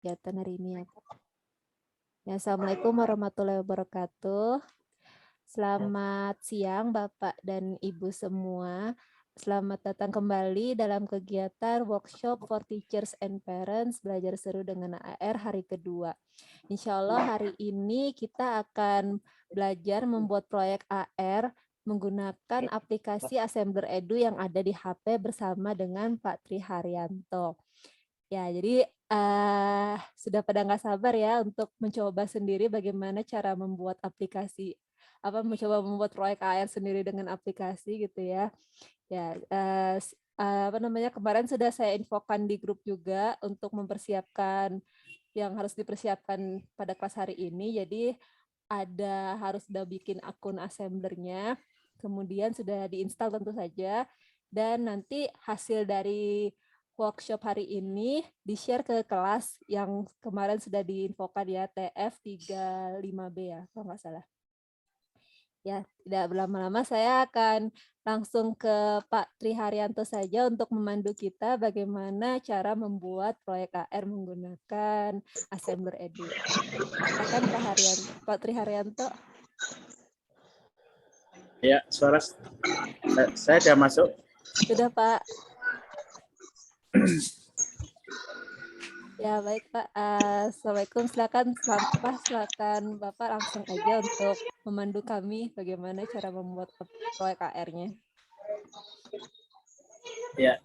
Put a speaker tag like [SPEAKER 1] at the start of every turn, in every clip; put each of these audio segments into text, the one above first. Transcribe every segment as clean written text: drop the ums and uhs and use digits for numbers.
[SPEAKER 1] kegiatan hari ini ya, Pak. Ya, Assalamualaikum warahmatullahi wabarakatuh. Selamat siang Bapak dan Ibu semua. Selamat datang kembali dalam kegiatan workshop for teachers and parents belajar seru dengan AR hari kedua. Insya Allah hari ini kita akan belajar membuat proyek AR menggunakan aplikasi Assembler Edu yang ada di HP bersama dengan Pak Tri Haryanto. Ya, jadi sudah pada nggak sabar ya untuk mencoba sendiri bagaimana cara membuat aplikasi, mencoba membuat proyek AR sendiri dengan aplikasi gitu ya. Ya, kemarin sudah saya infokan di grup juga untuk mempersiapkan yang harus dipersiapkan pada kelas hari ini. Jadi harus udah bikin akun assemblernya, kemudian sudah diinstal tentu saja, dan nanti hasil dari workshop hari ini di-share ke kelas yang kemarin sudah diinfokan ya, TF35B ya, kalau nggak salah. Ya, tidak berlama-lama saya akan langsung ke Pak Tri Haryanto saja untuk memandu kita bagaimana cara membuat proyek AR menggunakan Assembler Edu. Silakan Pak Tri Haryanto.
[SPEAKER 2] Ya, suara saya sudah masuk.
[SPEAKER 1] Sudah, Pak. Ya, baik, Pak. Assalamualaikum. Silakan Bapak langsung aja untuk memandu kami bagaimana cara membuat proyek AR-nya.
[SPEAKER 2] Ya.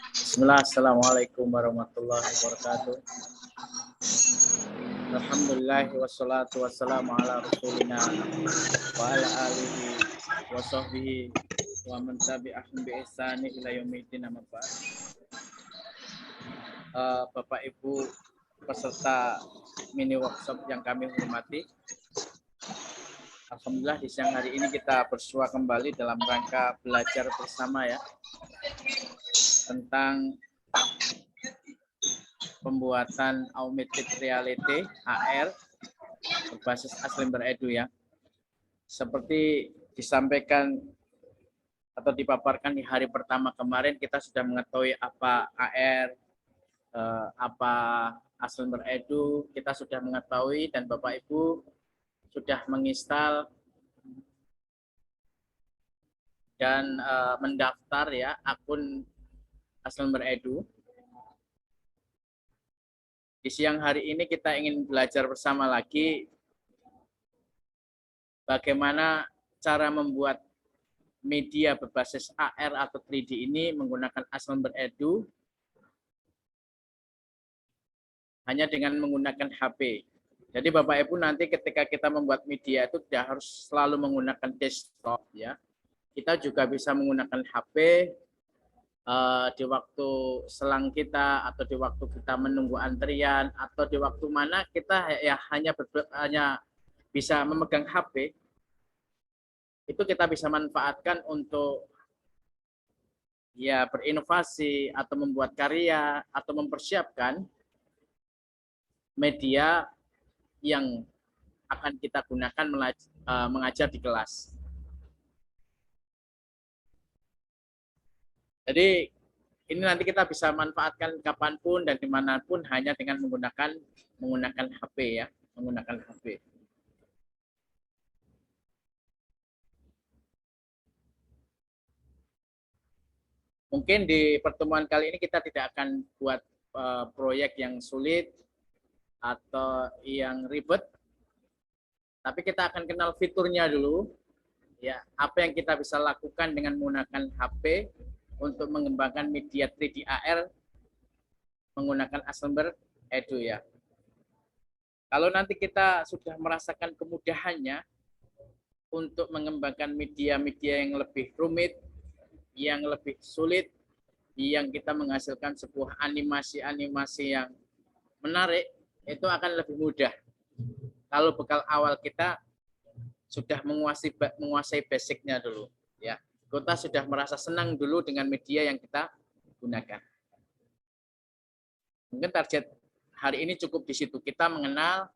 [SPEAKER 2] Bismillah, Assalamualaikum warahmatullahi wabarakatuh. Alhamdulillah wassalatu wassalamu ala rasulina wa ala alihi wa sahbihi wa man tabi'ahum bi ihsani ila yaumil amma ba'd. Bapak Ibu peserta mini workshop yang kami hormati, alhamdulillah di siang hari ini kita bersua kembali dalam rangka belajar bersama ya tentang pembuatan augmented reality AR berbasis Assembler Edu ya. Seperti disampaikan atau dipaparkan di hari pertama kemarin, kita sudah mengetahui apa AR, apa Assembler Edu, kita sudah mengetahui dan Bapak Ibu sudah menginstal dan mendaftar ya akun Assembler Edu. Di siang hari ini kita ingin belajar bersama lagi bagaimana cara membuat media berbasis AR atau 3D ini menggunakan Assembler Edu hanya dengan menggunakan HP. Jadi Bapak Ibu nanti ketika kita membuat media itu tidak harus selalu menggunakan desktop ya. Kita juga bisa menggunakan HP di waktu selang kita atau di waktu kita menunggu antrian atau di waktu mana kita ya hanya bisa memegang HP, itu kita bisa manfaatkan untuk ya berinovasi atau membuat karya atau mempersiapkan media yang akan kita gunakan mengajar di kelas. Jadi ini nanti kita bisa manfaatkan kapanpun dan dimanapun hanya dengan menggunakan HP ya, menggunakan HP. Mungkin di pertemuan kali ini kita tidak akan buat proyek yang sulit atau yang ribet, tapi kita akan kenal fiturnya dulu, ya apa yang kita bisa lakukan dengan menggunakan HP untuk mengembangkan media 3D AR menggunakan Assembler Edu ya. Kalau nanti kita sudah merasakan kemudahannya untuk mengembangkan media-media yang lebih rumit, yang lebih sulit, yang kita menghasilkan sebuah animasi-animasi yang menarik, itu akan lebih mudah. Kalau bekal awal kita sudah menguasai basicnya dulu, ya. Kita sudah merasa senang dulu dengan media yang kita gunakan. Mungkin target hari ini cukup di situ. Kita mengenal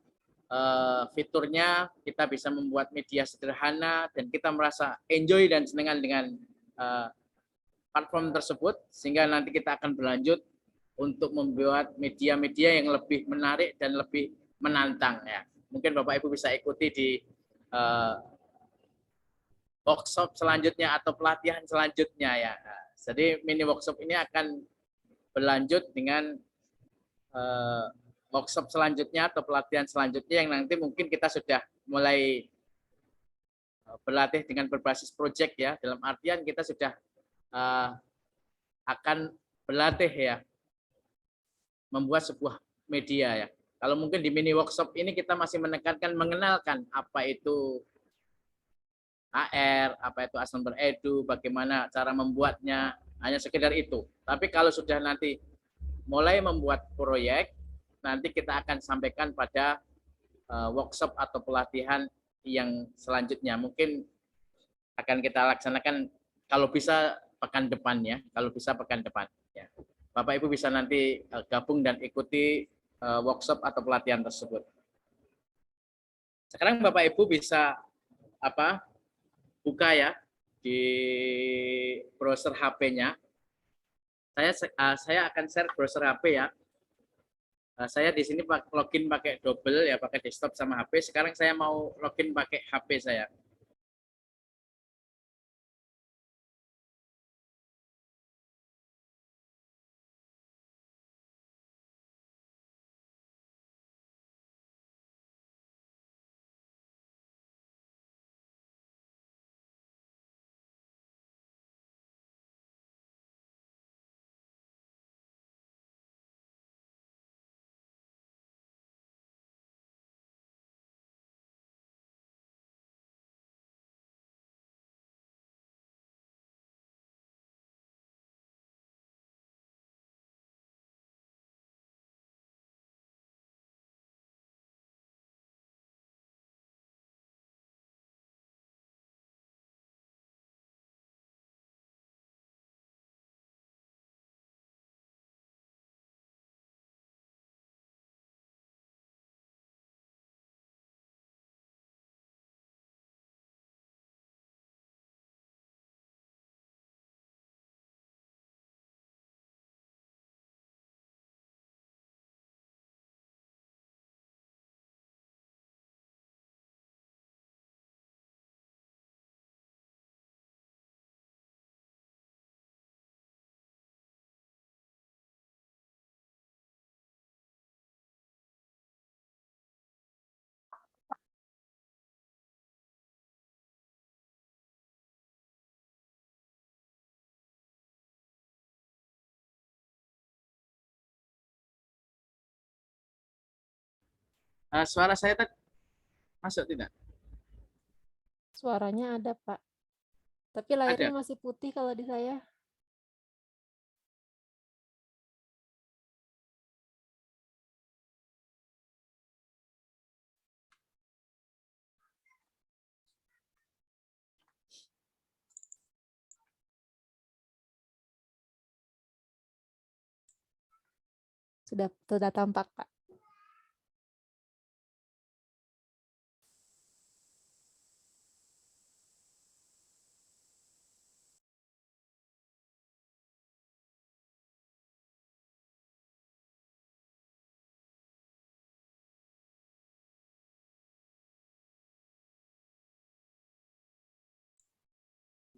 [SPEAKER 2] fiturnya, kita bisa membuat media sederhana, dan kita merasa enjoy dan senang dengan platform tersebut, sehingga nanti kita akan berlanjut untuk membuat media-media yang lebih menarik dan lebih menantang ya. Mungkin Bapak Ibu bisa ikuti di workshop selanjutnya atau pelatihan selanjutnya ya. Jadi mini workshop ini akan berlanjut dengan workshop selanjutnya atau pelatihan selanjutnya yang nanti mungkin kita sudah mulai berlatih dengan berbasis project ya. Dalam artian kita sudah akan berlatih ya membuat sebuah media ya. Kalau mungkin di mini workshop ini kita masih menekankan mengenalkan apa itu HR, apa itu Aslember Edu, bagaimana cara membuatnya, hanya sekedar itu. Tapi kalau sudah nanti mulai membuat proyek, nanti kita akan sampaikan pada workshop atau pelatihan yang selanjutnya. Mungkin akan kita laksanakan kalau bisa pekan depan ya, kalau bisa pekan depan. Ya. Bapak Ibu bisa nanti gabung dan ikuti workshop atau pelatihan tersebut. Sekarang Bapak Ibu bisa buka ya di browser HP-nya. Saya akan share browser HP ya. Saya di sini login pakai double ya, pakai desktop sama HP. Sekarang saya mau login pakai HP saya. Suara saya masuk tidak?
[SPEAKER 1] Suaranya ada, Pak. Tapi layarnya
[SPEAKER 2] Ada.
[SPEAKER 1] masih putih kalau di saya. Sudah tampak, Pak.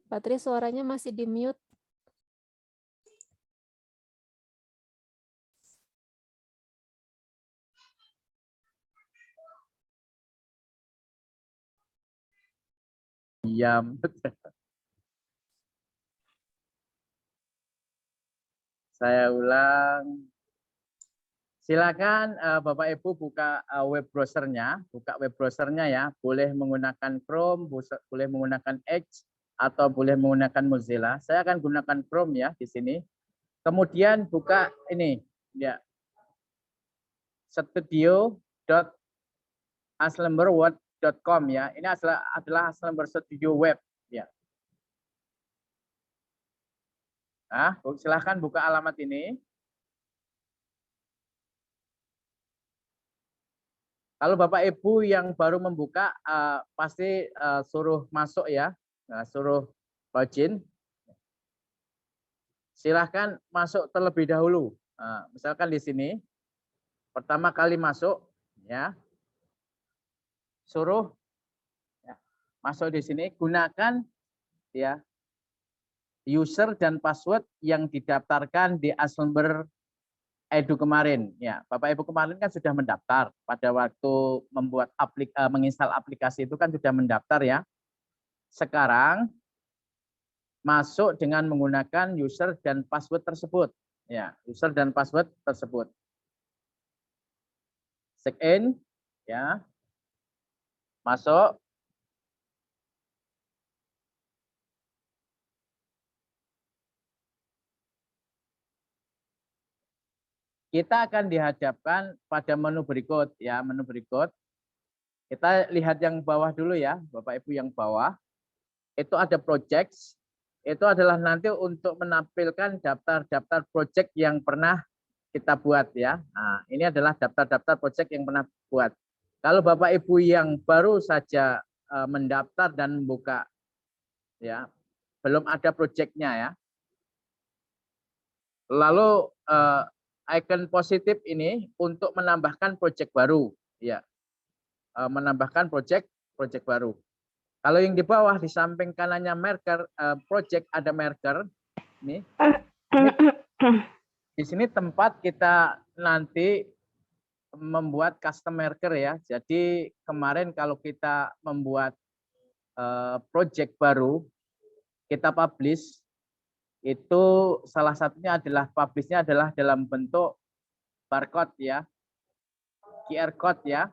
[SPEAKER 1] Patri suaranya masih di mute.
[SPEAKER 2] Diam. Saya ulang. Silakan Bapak Ibu buka web browsernya ya. Boleh menggunakan Chrome, boleh menggunakan Edge atau boleh menggunakan Mozilla. Saya akan gunakan Chrome ya di sini. Kemudian buka ini ya. studio.aslemberword.com ya. Ini adalah Aslember Studio Web ya. Nah, silahkan buka alamat ini. Kalau Bapak Ibu yang baru membuka, pasti suruh masuk ya, suruh login. Silahkan masuk terlebih dahulu. Misalkan di sini pertama kali masuk, ya, suruh ya, masuk di sini, gunakan ya user dan password yang didaftarkan di Aslember Edu kemarin. Ya, Bapak Ibu kemarin kan sudah mendaftar pada waktu membuat menginstal aplikasi itu kan sudah mendaftar ya. Sekarang masuk dengan menggunakan user dan password tersebut. Ya, user dan password tersebut. Check in, ya, masuk. Kita akan dihadapkan pada menu berikut, ya, menu berikut. Kita lihat yang bawah dulu ya, Bapak Ibu yang bawah. Itu ada projects. Itu adalah nanti untuk menampilkan daftar-daftar project yang pernah kita buat ya. Nah, ini adalah daftar-daftar project yang pernah buat. Kalau Bapak Ibu yang baru saja mendaftar dan membuka ya, belum ada projectnya ya. Lalu icon positif ini untuk menambahkan project baru ya. Menambahkan project baru. Kalau yang di bawah di samping kanannya marker project ada marker nih. Di sini tempat kita nanti membuat custom marker ya. Jadi kemarin kalau kita membuat project baru, kita publish, itu salah satunya adalah publishnya adalah dalam bentuk barcode ya, QR code ya.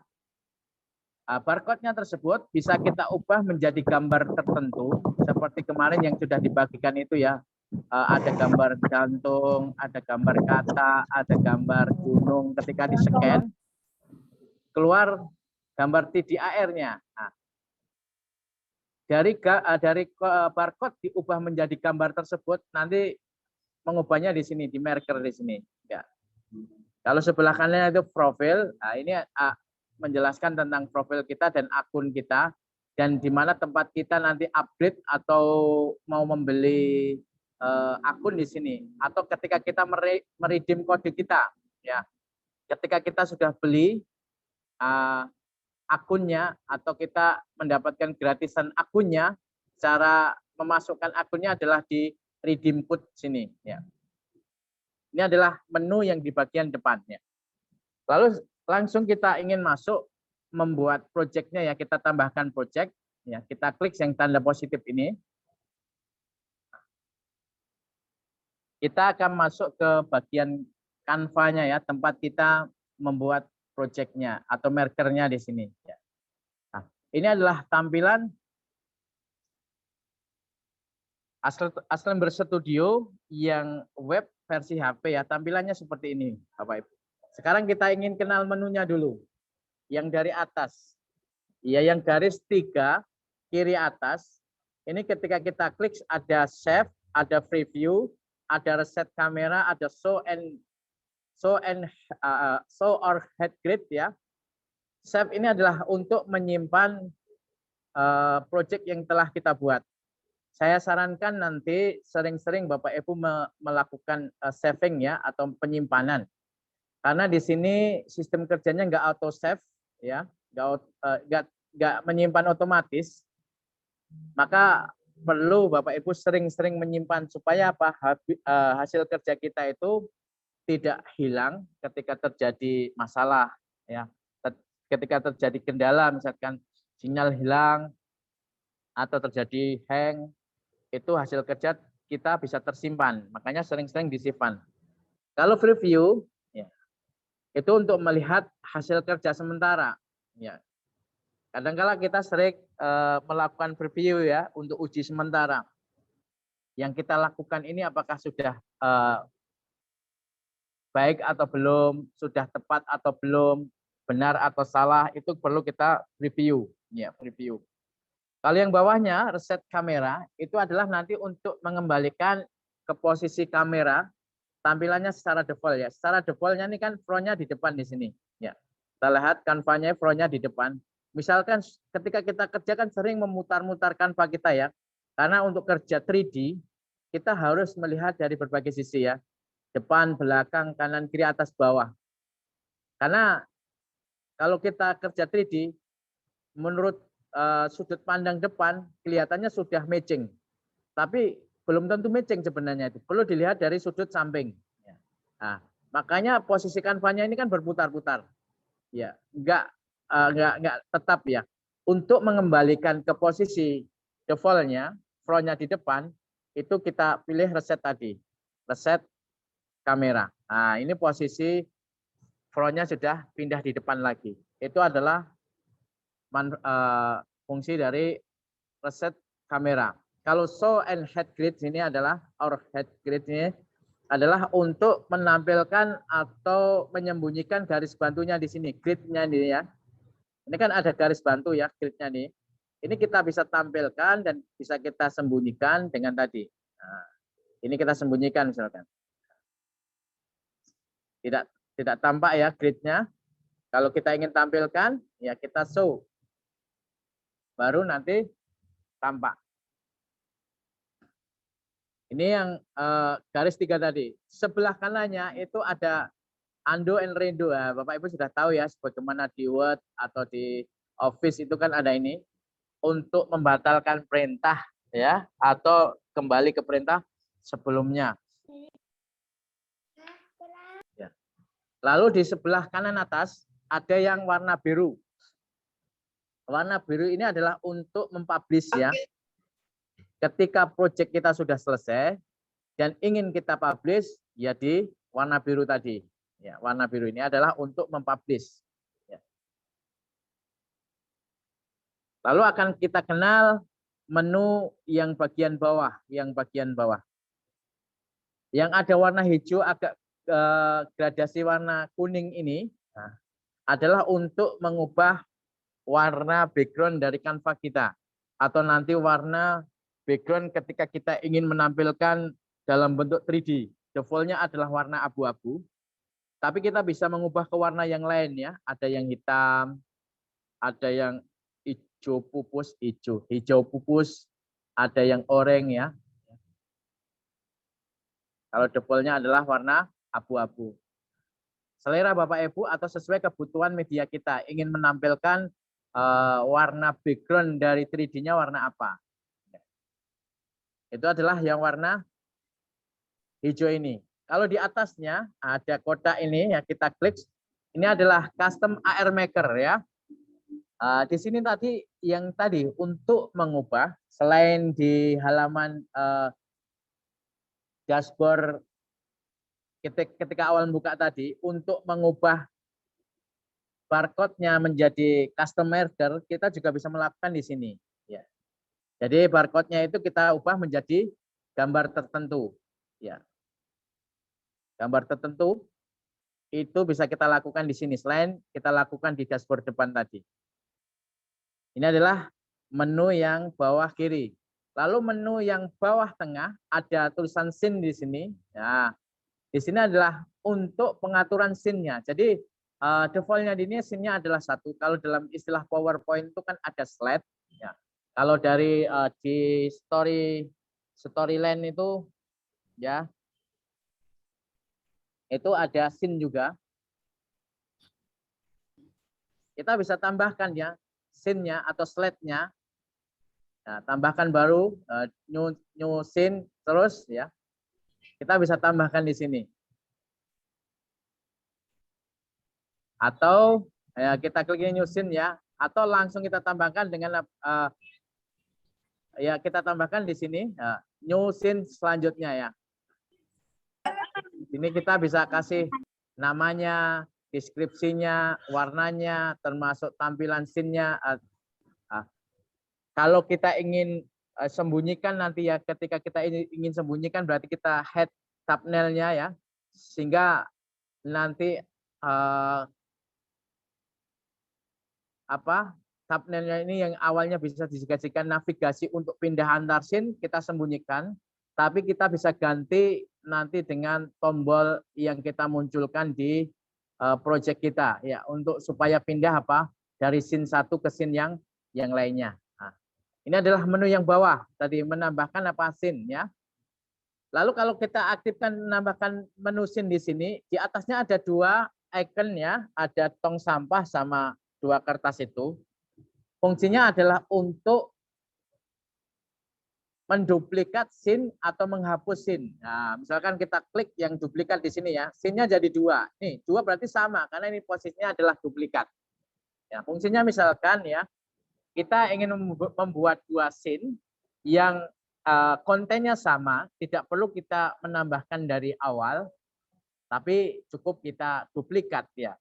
[SPEAKER 2] Barcode-nya tersebut bisa kita ubah menjadi gambar tertentu, seperti kemarin yang sudah dibagikan itu ya. Ada gambar jantung, ada gambar kata, ada gambar gunung. Ketika di-scan, keluar gambar TDAR-nya. Nah, dari barcode diubah menjadi gambar tersebut, nanti mengubahnya di sini, di marker di sini. Ya. Kalau sebelah kanan itu profil, nah ini menjelaskan tentang profil kita dan akun kita, dan di mana tempat kita nanti update atau mau membeli akun di sini, atau ketika kita meredeem kode kita, ya. Ketika kita sudah beli akunnya atau kita mendapatkan gratisan akunnya, cara memasukkan akunnya adalah di redeem code sini ya. Ini adalah menu yang di bagian depannya. Lalu langsung kita ingin masuk membuat projectnya ya, kita tambahkan project ya, kita klik yang tanda positif ini. Kita akan masuk ke bagian Canva-nya ya, tempat kita membuat projectnya atau markernya di sini ya. Nah, ini adalah tampilan Aslember Studio yang web versi HP ya, tampilannya seperti ini Bapak Ibu. Sekarang kita ingin kenal menunya dulu. Yang dari atas. Ya, yang garis 3 kiri atas. Ini ketika kita klik ada save, ada preview, ada reset kamera, ada show or head grid ya. Save ini adalah untuk menyimpan project yang telah kita buat. Saya sarankan nanti sering-sering Bapak Ibu melakukan saving ya atau penyimpanan. Karena di sini sistem kerjanya nggak auto save ya, nggak menyimpan otomatis. Maka perlu Bapak Ibu sering-sering menyimpan supaya apa? Hasil kerja kita itu tidak hilang ketika terjadi masalah ya. Ketika terjadi kendala misalkan sinyal hilang atau terjadi hang, itu hasil kerja kita bisa tersimpan. Makanya sering-sering disimpan. Kalau preview, ya, itu untuk melihat hasil kerja sementara. Ya. Kadang-kala kita sering melakukan preview ya untuk uji sementara. Yang kita lakukan ini apakah sudah baik atau belum, sudah tepat atau belum, benar atau salah, itu perlu kita review. Ya, preview. Kalau yang bawahnya reset kamera itu adalah nanti untuk mengembalikan ke posisi kamera tampilannya secara default ya. Secara defaultnya ini kan front-nya di depan di sini ya. Kita lihat kanvanya front-nya di depan. Misalkan ketika kita kerjakan sering memutar-mutar kanva kita ya. Karena untuk kerja 3D kita harus melihat dari berbagai sisi ya. depan, belakang, kanan, kiri, atas, bawah. Karena kalau kita kerja 3D, menurut sudut pandang depan, kelihatannya sudah matching. Tapi belum tentu matching sebenarnya itu. Perlu dilihat dari sudut samping. Nah, makanya posisi kanvanya ini kan berputar-putar. Ya, enggak tetap ya. Untuk mengembalikan ke posisi default-nya, front-nya di depan, itu kita pilih reset tadi. Reset kamera. Nah, ini posisi front-nya sudah pindah di depan lagi. Itu adalah fungsi dari reset kamera. Kalau show and head grid ini adalah head grid ini adalah untuk menampilkan atau menyembunyikan garis bantunya di sini, gridnya ini ya. Ini kan ada garis bantu ya, gridnya nih. Ini kita bisa tampilkan dan bisa kita sembunyikan dengan tadi. Nah, ini kita sembunyikan misalkan. Tidak tampak ya gridnya. Kalau kita ingin tampilkan, ya kita show. Baru nanti tampak. Ini yang garis 3 tadi. Sebelah kanannya itu ada undo and redo. Nah, Bapak Ibu sudah tahu ya, sebagaimana di Word atau di Office itu kan ada ini. Untuk membatalkan perintah ya, atau kembali ke perintah sebelumnya. Ya. Lalu di sebelah kanan atas ada yang warna biru. Warna biru ini adalah untuk mempublish ya. Ketika proyek kita sudah selesai dan ingin kita publish, ya di warna biru tadi. Ya, warna biru ini adalah untuk mempublish. Ya. Lalu akan kita kenal menu yang bagian bawah, Yang ada warna hijau agak gradasi warna kuning ini adalah untuk mengubah warna background dari kanva kita atau nanti warna background ketika kita ingin menampilkan dalam bentuk 3D. Default-nya adalah warna abu-abu. Tapi kita bisa mengubah ke warna yang lain ya. Ada yang hitam, ada yang hijau pupus, ada yang oranye ya. Kalau default-nya adalah warna abu-abu. Selera Bapak Ibu atau sesuai kebutuhan media kita ingin menampilkan warna background dari 3D-nya warna apa. Itu adalah yang warna hijau ini. Kalau di atasnya ada kotak ini yang kita klik, ini adalah custom AR Maker ya. Di sini yang tadi untuk mengubah selain di halaman dashboard ketika awal buka tadi, untuk mengubah barcode-nya menjadi custom merger, kita juga bisa melakukan di sini. Ya. Jadi barcode-nya itu kita ubah menjadi gambar tertentu. Ya. Gambar tertentu itu bisa kita lakukan di sini selain kita lakukan di dashboard depan tadi. Ini adalah menu yang bawah kiri. Lalu menu yang bawah tengah ada tulisan scene di sini. Ya, di sini adalah untuk pengaturan scene-nya. Jadi default-nya di sini scene-nya adalah 1. Kalau dalam istilah PowerPoint itu kan ada slide. Ya. Kalau dari di storyline itu ya itu ada scene juga. Kita bisa tambahkan ya scene-nya atau slide-nya. Nah, tambahkan baru new scene terus ya. Kita bisa tambahkan di sini. Atau ya, kita klik new scene ya, atau langsung kita tambahkan dengan ya kita tambahkan di sini new scene selanjutnya ya. Ini kita bisa kasih namanya, deskripsinya, warnanya, termasuk tampilan scene-nya. Kalau kita ingin sembunyikan nanti ya, ketika kita ingin sembunyikan berarti kita head thumbnail-nya ya, sehingga nanti thumbnail-nya ini yang awalnya bisa dijadikan navigasi untuk pindah antar scene, kita sembunyikan, tapi kita bisa ganti nanti dengan tombol yang kita munculkan di project kita ya, untuk supaya pindah dari scene satu ke scene yang lainnya. Nah, ini adalah menu yang bawah tadi, menambahkan scene ya. Lalu kalau kita aktifkan menambahkan menu scene di sini, di atasnya ada 2 icon ya, ada tong sampah sama 2 kertas itu. Fungsinya adalah untuk menduplikat scene atau menghapus scene. Nah, misalkan kita klik yang duplikat di sini ya, scene-nya jadi 2. Nih, 2 berarti sama karena ini posisinya adalah duplikat. Ya, fungsinya misalkan ya, kita ingin membuat 2 scene yang kontennya sama, tidak perlu kita menambahkan dari awal, tapi cukup kita duplikat ya.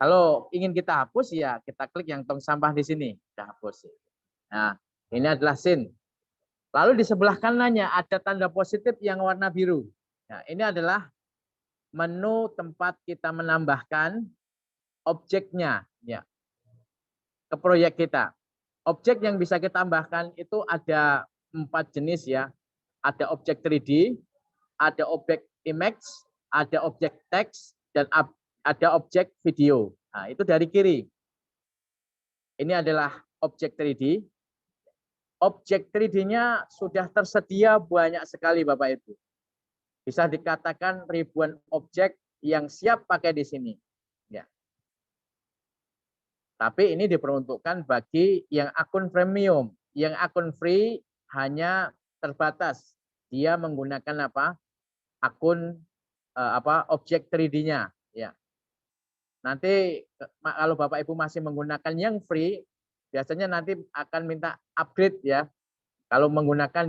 [SPEAKER 2] Kalau ingin kita hapus ya kita klik yang tong sampah di sini, kita hapus. Nah, ini adalah scene. Lalu di sebelah kanannya ada tanda positif yang warna biru. Nah, ini adalah menu tempat kita menambahkan objeknya ya ke proyek kita. Objek yang bisa kita tambahkan itu ada 4 jenis ya. Ada objek 3D, ada objek image, ada objek teks, dan ada objek video. Nah, itu dari kiri. Ini adalah objek 3D. Objek 3D-nya sudah tersedia banyak sekali Bapak Ibu. Bisa dikatakan ribuan objek yang siap pakai di sini. Ya. Tapi ini diperuntukkan bagi yang akun premium. Yang akun free hanya terbatas. Dia menggunakan apa? Akun objek 3D-nya. Ya. Nanti kalau Bapak Ibu masih menggunakan yang free, biasanya nanti akan minta upgrade ya. Kalau menggunakan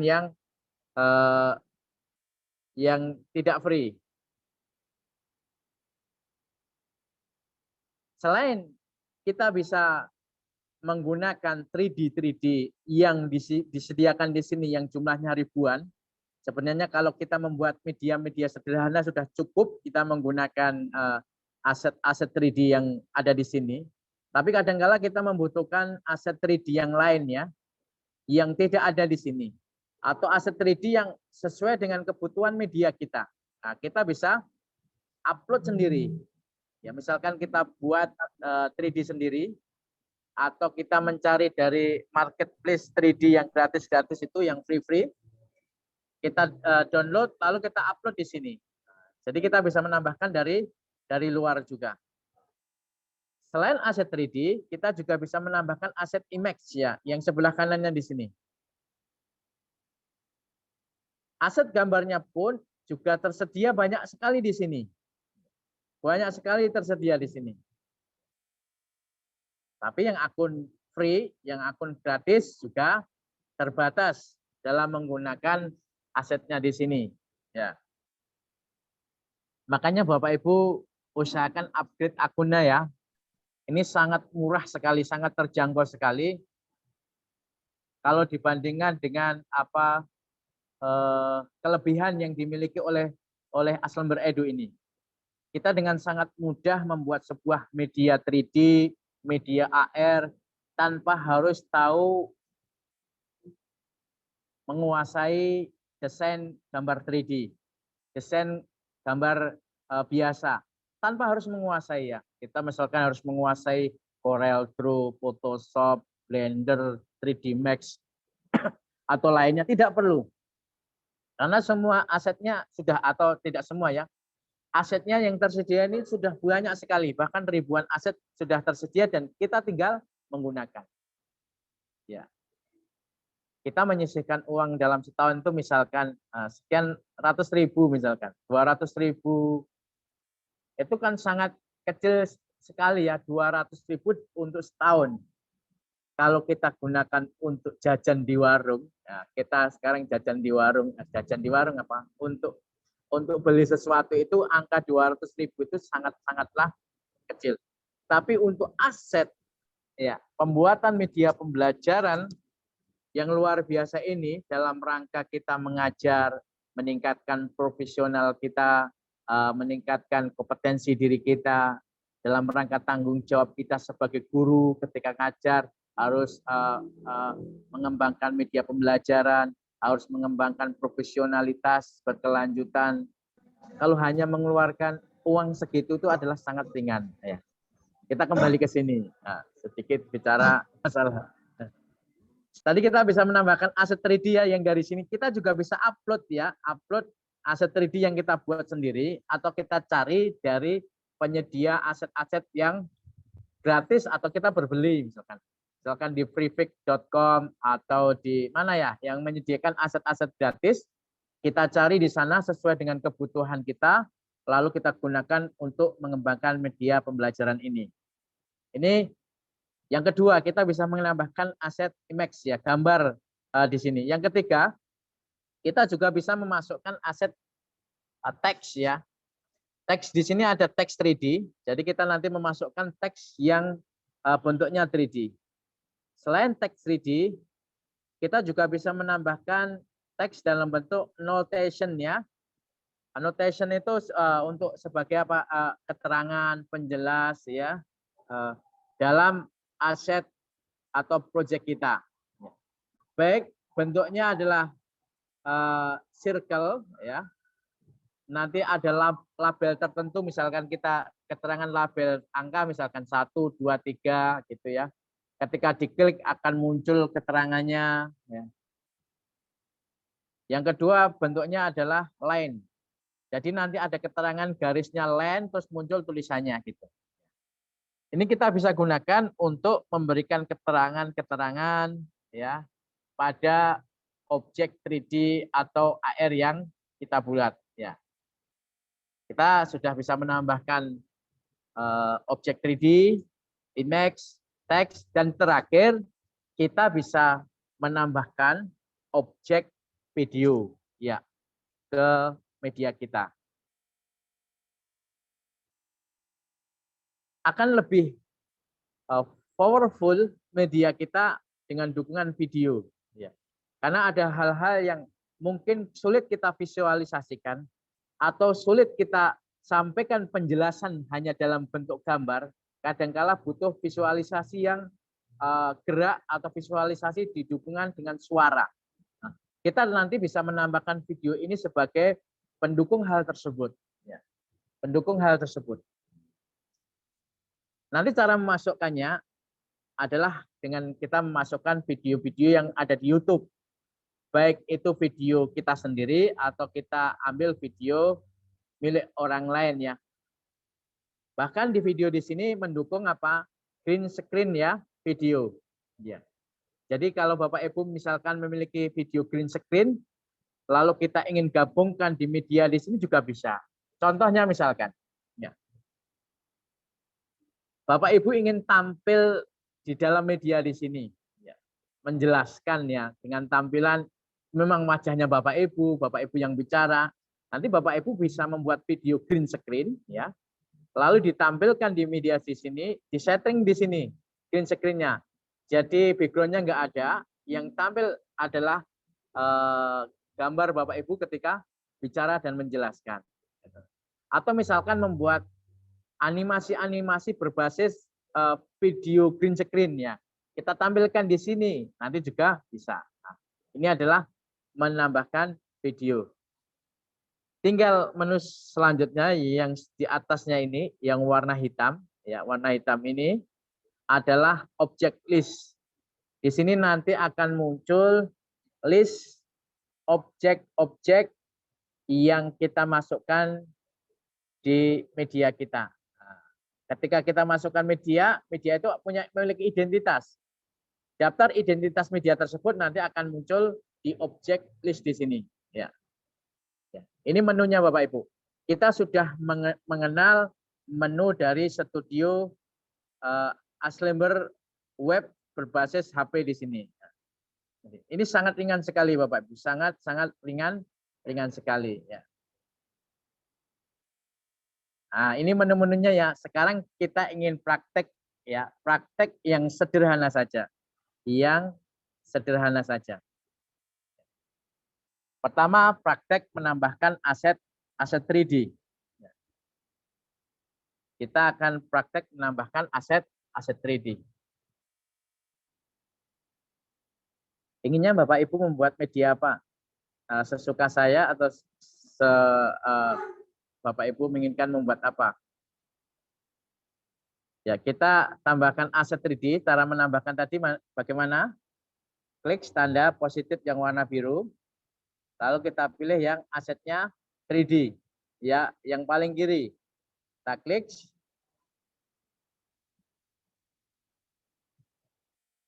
[SPEAKER 2] yang tidak free. Selain kita bisa menggunakan 3D yang disediakan di sini yang jumlahnya ribuan, sebenarnya kalau kita membuat media-media sederhana sudah cukup kita menggunakan aset-aset 3D yang ada di sini. Tapi kadang-kala kita membutuhkan aset 3D yang lain ya, yang tidak ada di sini. Atau aset 3D yang sesuai dengan kebutuhan media kita. Nah, kita bisa upload sendiri. Ya, misalkan kita buat 3D sendiri, atau kita mencari dari marketplace 3D yang gratis-gratis itu, yang free-free, kita download, lalu kita upload di sini. Jadi kita bisa menambahkan dari luar juga. Selain aset 3D, kita juga bisa menambahkan aset image ya, yang sebelah kanannya di sini. Aset gambarnya pun juga tersedia banyak sekali di sini. Banyak sekali tersedia di sini. Tapi yang akun free, yang akun gratis juga terbatas dalam menggunakan asetnya di sini. Ya. Makanya Bapak Ibu usahakan upgrade akunnya ya. Ini sangat murah sekali, sangat terjangkau sekali. Kalau dibandingkan dengan kelebihan yang dimiliki oleh Aslember Edu ini. Kita dengan sangat mudah membuat sebuah media 3D, media AR, tanpa harus tahu menguasai desain gambar 3D, desain gambar biasa, tanpa harus menguasai ya. Kita misalkan harus menguasai Corel Draw, Photoshop, Blender, 3D Max, atau lainnya, tidak perlu. Karena semua asetnya sudah, atau tidak semua ya, asetnya yang tersedia ini sudah banyak sekali, bahkan ribuan aset sudah tersedia dan kita tinggal menggunakan. Ya. Kita menyisihkan uang dalam setahun itu misalkan sekian ratus ribu misalkan, 200.000, itu kan sangat kecil sekali ya, 200.000 untuk setahun. Kalau kita gunakan untuk jajan di warung, ya kita sekarang jajan di warung apa? Untuk beli sesuatu itu angka 200.000 itu sangatlah kecil. Tapi untuk aset ya, pembuatan media pembelajaran yang luar biasa ini dalam rangka kita mengajar, meningkatkan profesional kita, meningkatkan kompetensi diri kita, dalam rangka tanggung jawab kita sebagai guru ketika ngajar, harus mengembangkan media pembelajaran, harus mengembangkan profesionalitas berkelanjutan. Kalau hanya mengeluarkan uang segitu itu adalah sangat ringan. Ya. Kita kembali ke sini, sedikit bicara masalah. Tadi kita bisa menambahkan aset 3D ya, yang dari sini kita juga bisa upload ya, upload aset 3D yang kita buat sendiri atau kita cari dari penyedia aset-aset yang gratis atau kita berbeli misalkan. Misalkan di freepik.com atau di mana ya yang menyediakan aset-aset gratis, kita cari di sana sesuai dengan kebutuhan kita, lalu kita gunakan untuk mengembangkan media pembelajaran ini. Ini yang kedua, kita bisa menambahkan aset image ya, gambar di sini. Yang ketiga, kita juga bisa memasukkan aset teks ya. Teks di sini ada teks 3D, jadi kita nanti memasukkan teks yang bentuknya 3D. Selain teks 3D, kita juga bisa menambahkan teks dalam bentuk notation ya. Annotation itu untuk sebagai apa? Keterangan, penjelas ya dalam aset atau proyek kita. Baik, bentuknya adalah circle ya. Nanti ada label tertentu, misalkan kita keterangan label angka, misalkan 1, 2, 3 gitu ya. Ketika diklik akan muncul keterangannya. Ya. Yang kedua bentuknya adalah line. Jadi nanti ada keterangan garisnya line, terus muncul tulisannya gitu. Ini kita bisa gunakan untuk memberikan keterangan-keterangan ya pada objek 3D atau AR yang kita buat ya. Kita sudah bisa menambahkan objek 3D, image, teks, dan terakhir kita bisa menambahkan objek video ya ke media kita. Akan lebih powerful media kita dengan dukungan video ya. Karena ada hal-hal yang mungkin sulit kita visualisasikan atau sulit kita sampaikan penjelasan hanya dalam bentuk gambar, kadangkala butuh visualisasi yang gerak atau visualisasi didukungkan dengan suara. Nah, kita nanti bisa menambahkan video ini sebagai pendukung hal tersebut. Ya. Pendukung hal tersebut. Nanti cara memasukkannya adalah dengan kita memasukkan video-video yang ada di YouTube. Baik itu video kita sendiri atau kita ambil video milik orang lain ya. Bahkan di video di sini mendukung apa? Green screen ya, video. Ya. Jadi kalau Bapak Ibu misalkan memiliki video green screen, lalu kita ingin gabungkan di media di sini juga bisa. Contohnya misalkan, ya. Bapak Ibu ingin tampil di dalam media di sini, ya. Menjelaskan ya dengan tampilan memang wajahnya Bapak Ibu yang bicara. Nanti Bapak Ibu bisa membuat video green screen, ya. Lalu ditampilkan di media di sini, di setting di sini green screen-nya. Jadi background-nya nggak ada, yang tampil adalah gambar Bapak Ibu ketika bicara dan menjelaskan. Atau misalkan membuat animasi-animasi berbasis video green screen ya. Kita tampilkan di sini, nanti juga bisa. Nah, ini adalah menambahkan video. Tinggal menu selanjutnya yang di atasnya ini, yang warna hitam, ya warna hitam ini adalah object list. Di sini nanti akan muncul list objek-objek yang kita masukkan di media kita. Ketika kita masukkan media, media itu memiliki identitas. Daftar identitas media tersebut nanti akan muncul di objek list di sini. Ya. Ini menunya Bapak Ibu. Kita sudah mengenal menu dari studio Aslember web berbasis HP di sini. Ini sangat ringan sekali Bapak Ibu, sangat ringan sekali. Ya. Nah, ini menu-menunya ya. Sekarang kita ingin praktek ya, praktek yang sederhana saja. Yang sederhana saja. Pertama, praktek menambahkan aset 3D. Kita akan praktek menambahkan aset 3D. Inginnya Bapak Ibu membuat media apa? Sesuka saya atau Bapak Ibu menginginkan membuat apa? Ya, kita tambahkan aset 3D. Cara menambahkan tadi bagaimana? klik tanda positif yang warna biru. Lalu kita pilih yang asetnya 3D. Ya, yang paling kiri. Kita klik.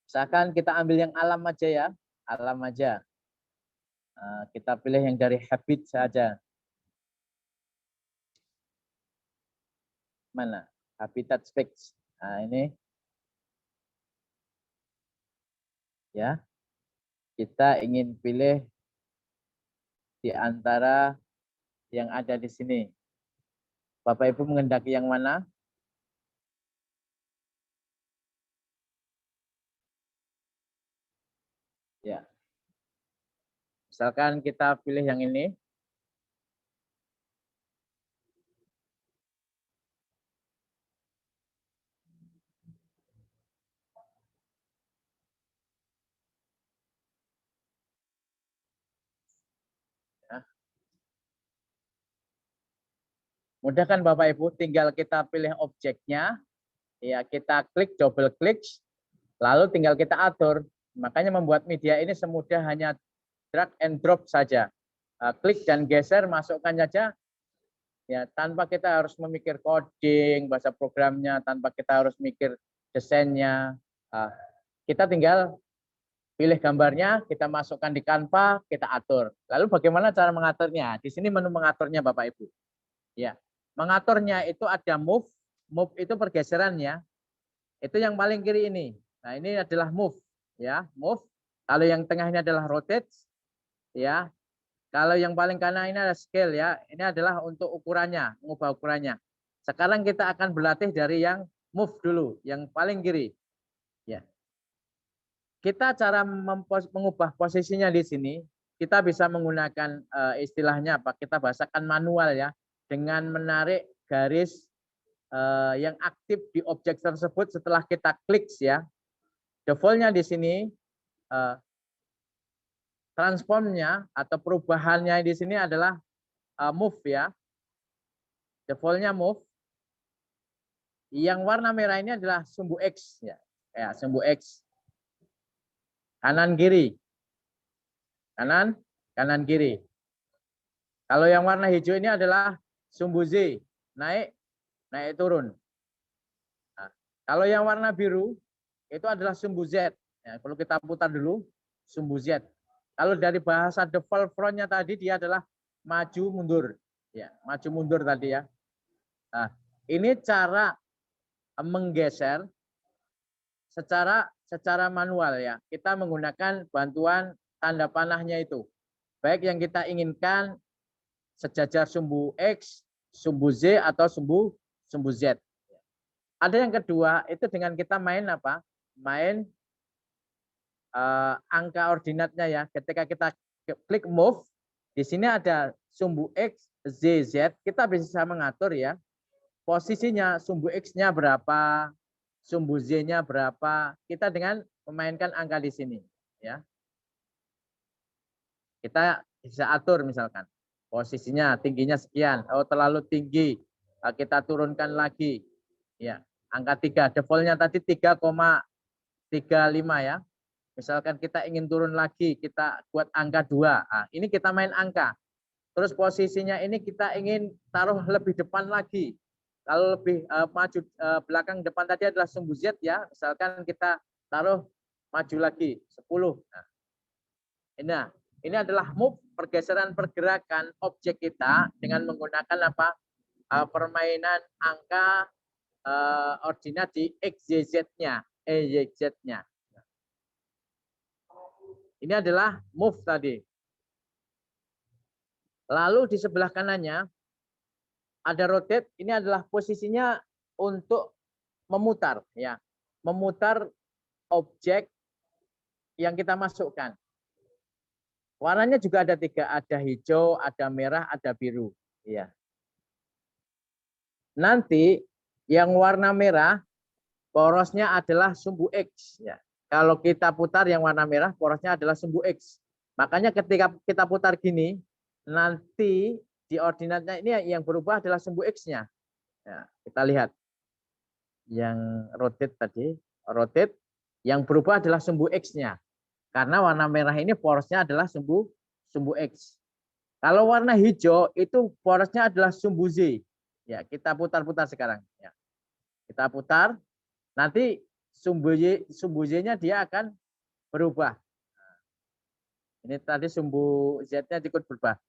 [SPEAKER 2] Misalkan kita ambil yang alam aja ya. Alam aja. Kita pilih yang dari habit saja. Mana? Habitat specs. Nah, ini. Ya. Kita ingin pilih di antara yang ada di sini. Bapak Ibu mengendaki yang mana? Ya. Misalkan kita pilih yang ini. Ya. Mudah kan Bapak Ibu, tinggal kita pilih objeknya, ya kita klik, double klik, lalu tinggal kita atur. Makanya membuat media ini semudah hanya drag and drop saja. Klik dan geser, masukkan saja, ya tanpa kita harus memikir coding, bahasa programnya, tanpa kita harus mikir desainnya. Kita tinggal pilih gambarnya, kita masukkan di Canva, kita atur. Lalu bagaimana cara mengaturnya? Di sini menu mengaturnya Bapak Ibu. Ya, mengaturnya itu ada move, move itu pergeserannya. Itu yang paling kiri ini. Nah, ini adalah move, ya, move. Kalau yang tengah ini adalah rotate, ya. Kalau yang paling kanan ini adalah scale, ya. Ini adalah untuk ukurannya, mengubah ukurannya. Sekarang kita akan berlatih dari yang move dulu, yang paling kiri. Ya. Kita cara mengubah posisinya di sini, kita bisa menggunakan istilahnya apa? Kita bahasakan manual ya, dengan menarik garis yang aktif di objek tersebut setelah kita klik ya. Defaultnya di sini transformnya atau perubahannya di sini adalah move ya. Defaultnya move. Yang warna merah ini adalah sumbu X ya, sumbu X. Kanan kiri. Kanan kiri. Kalau yang warna hijau ini adalah sumbu Z, naik turun. Nah, kalau yang warna biru itu adalah sumbu Z. Ya, perlu kita putar dulu sumbu Z. Kalau dari bahasa default front-nya tadi dia adalah maju mundur. Ya, maju mundur tadi ya. Nah, ini cara menggeser secara manual ya. Kita menggunakan bantuan tanda panahnya itu. Baik yang kita inginkan sejajar sumbu X, sumbu Z atau sumbu Z. Ada yang kedua itu dengan kita main apa? Main angka ordinatnya ya. Ketika kita klik move, di sini ada sumbu X, Z, Z. Kita bisa mengatur ya. Posisinya sumbu X-nya berapa, sumbu Z-nya berapa. Kita dengan memainkan angka di sini ya. Kita bisa atur misalkan posisinya tingginya sekian. Oh, terlalu tinggi. Kita turunkan lagi. Ya, angka 3. Defaultnya tadi 3,35 ya. Misalkan kita ingin turun lagi, kita buat angka 2. Nah, ini kita main angka. Terus posisinya ini kita ingin taruh lebih depan lagi. Lalu lebih maju belakang depan tadi adalah sumbu Z ya. Misalkan kita taruh maju lagi 10. Nah, ini adalah move, pergeseran pergerakan objek kita dengan menggunakan apa? Permainan angka ordinat di XYZ-nya, EYZ-nya. Ini adalah move tadi. Lalu di sebelah kanannya ada rotate. Ini adalah posisinya untuk memutar, ya, memutar objek yang kita masukkan. Warnanya juga ada 3, ada hijau, ada merah, ada biru. Ya. Nanti yang warna merah porosnya adalah sumbu X. Ya. Kalau kita putar yang warna merah porosnya adalah sumbu X. Makanya ketika kita putar gini, nanti di ordinatnya ini yang berubah adalah sumbu X-nya. Ya, kita lihat. Yang rotate tadi, rotate, yang berubah adalah sumbu X-nya. Karena warna merah ini porosnya adalah sumbu X. Kalau warna hijau itu porosnya adalah sumbu Z. Ya, kita putar-putar sekarang. Ya. Kita putar, nanti sumbu Z-nya dia akan berubah. Ini tadi sumbu Z-nya ikut berubah.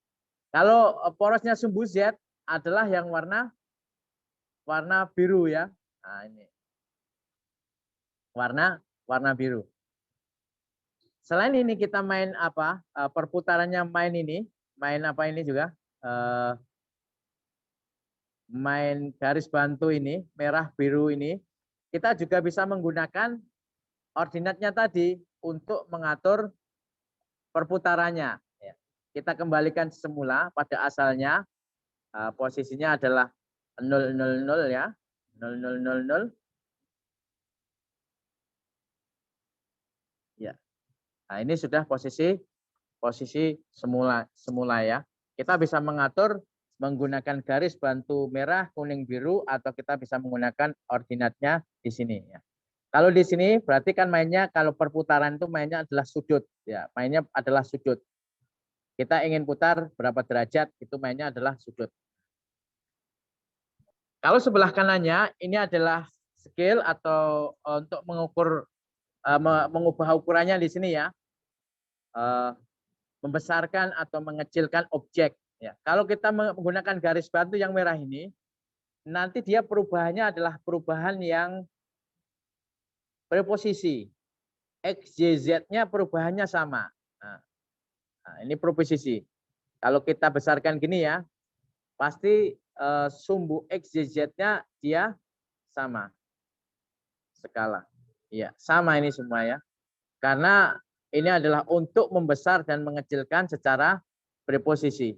[SPEAKER 2] Kalau porosnya sumbu Z adalah yang warna biru ya. Nah, ini. Warna biru. Selain ini kita main apa? Perputarannya main apa ini juga? Main garis bantu ini, merah biru ini. Kita juga bisa menggunakan ordinatnya tadi untuk mengatur perputarannya. Kita kembalikan semula pada asalnya. Posisinya adalah 000 ya. 0000. Ya. Nah, ini sudah posisi semula ya. Kita bisa mengatur menggunakan garis bantu merah, kuning, biru, atau kita bisa menggunakan ordinatnya di sini ya. Kalau di sini berarti kan mainnya, kalau perputaran itu mainnya adalah sudut ya, mainnya adalah sudut. Kita ingin putar berapa derajat, itu mainnya adalah sudut. Kalau sebelah kanannya ini adalah scale atau untuk mengubah ukurannya di sini ya. Membesarkan atau mengecilkan objek. Ya. Kalau kita menggunakan garis bantu yang merah ini, nanti dia perubahannya adalah perubahan yang preposisi. X, Y, Z-nya perubahannya sama. Nah, ini preposisi. Kalau kita besarkan gini ya, pasti sumbu X, Y, Z-nya dia sama. Skala. Iya, sama ini semua ya. Karena ini adalah untuk membesar dan mengecilkan secara preposisi.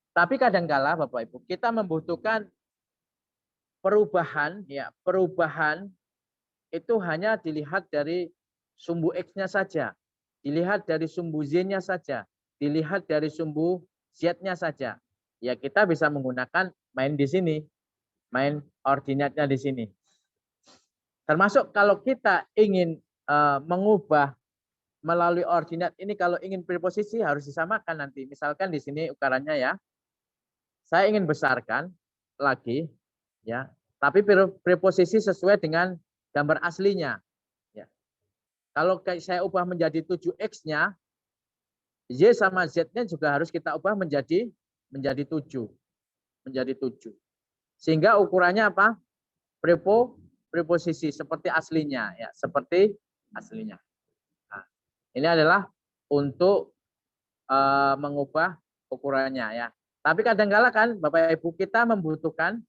[SPEAKER 2] Tapi kadangkala Bapak Ibu, kita membutuhkan perubahan itu hanya dilihat dari sumbu X-nya saja, dilihat dari sumbu Z-nya saja, dilihat dari sumbu Z-nya saja. Ya kita bisa menggunakan main di sini, main ordinatnya di sini. Termasuk kalau kita ingin mengubah melalui ordinat ini, kalau ingin preposisi harus disamakan nanti. Misalkan di sini ukurannya ya, saya ingin besarkan lagi ya, tapi preposisi sesuai dengan gambar aslinya ya. Kalau saya ubah menjadi 7x-nya, y sama z-nya juga harus kita ubah menjadi 7, sehingga ukurannya apa? Preposisi seperti aslinya ya, seperti aslinya. Nah, ini adalah untuk mengubah ukurannya ya. Tapi kadang-kala kan Bapak Ibu kita membutuhkan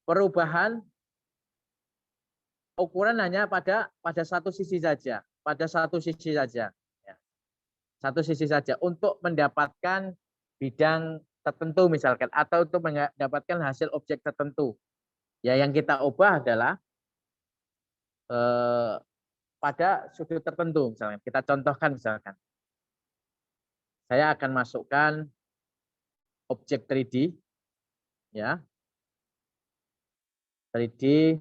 [SPEAKER 2] perubahan ukuran hanya pada satu sisi saja, ya. Satu sisi saja untuk mendapatkan bidang tertentu misalkan, atau untuk mendapatkan hasil objek tertentu. Ya yang kita ubah adalah pada sudut tertentu misalkan. Kita contohkan misalkan. Saya akan masukkan objek 3D ya. 3D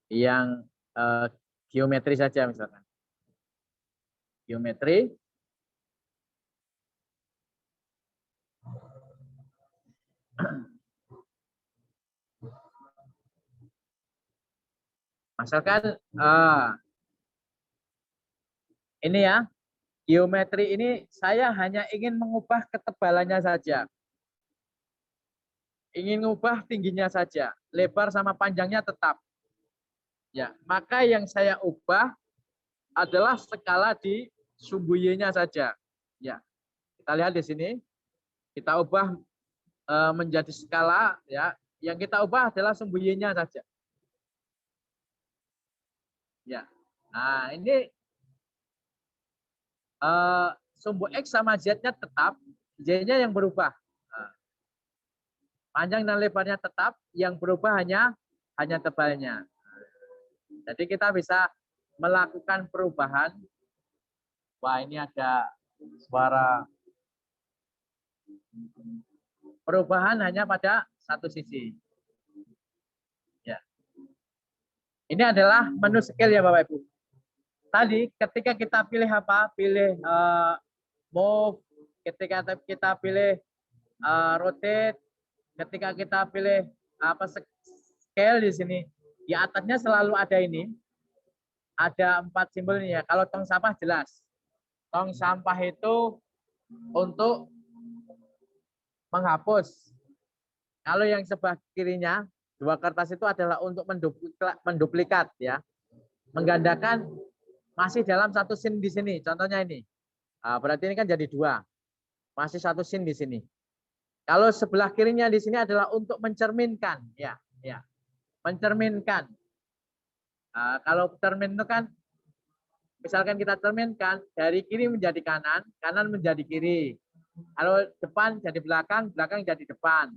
[SPEAKER 2] yang geometri saja misalkan. Geometri. Misalkan ini ya, geometri ini saya hanya ingin mengubah ketebalannya saja. Ingin mengubah tingginya saja, lebar sama panjangnya tetap. Ya, maka yang saya ubah adalah skala di sumbu Y-nya saja. Ya. Kita lihat di sini. Kita ubah menjadi skala ya. Yang kita ubah adalah sumbu Y-nya saja. Ya. Nah, ini sumbu X sama Z-nya tetap, Y-nya yang berubah. Nah, panjang dan lebarnya tetap, yang berubah hanya tebalnya. Jadi kita bisa melakukan perubahan. Wah, ini ada suara. Perubahan hanya pada satu sisi. Ini adalah menu skill ya Bapak Ibu. Tadi ketika kita pilih apa? Pilih move, ketika kita pilih rotate, ketika kita pilih apa scale di sini, di atasnya selalu ada ini. Ada 4 simbol ini ya. Kalau tong sampah jelas. Tong sampah itu untuk menghapus. Kalau yang sebelah kirinya, 2 kertas itu adalah untuk menduplikat ya. Menggandakan masih dalam 1 scene di sini. Contohnya ini. Nah, berarti ini kan jadi 2. Masih 1 scene di sini. Kalau sebelah kirinya di sini adalah untuk mencerminkan ya, ya. Mencerminkan. Kalau cermin itu kan misalkan kita cerminkan dari kiri menjadi kanan, kanan menjadi kiri. Kalau depan jadi belakang, belakang jadi depan.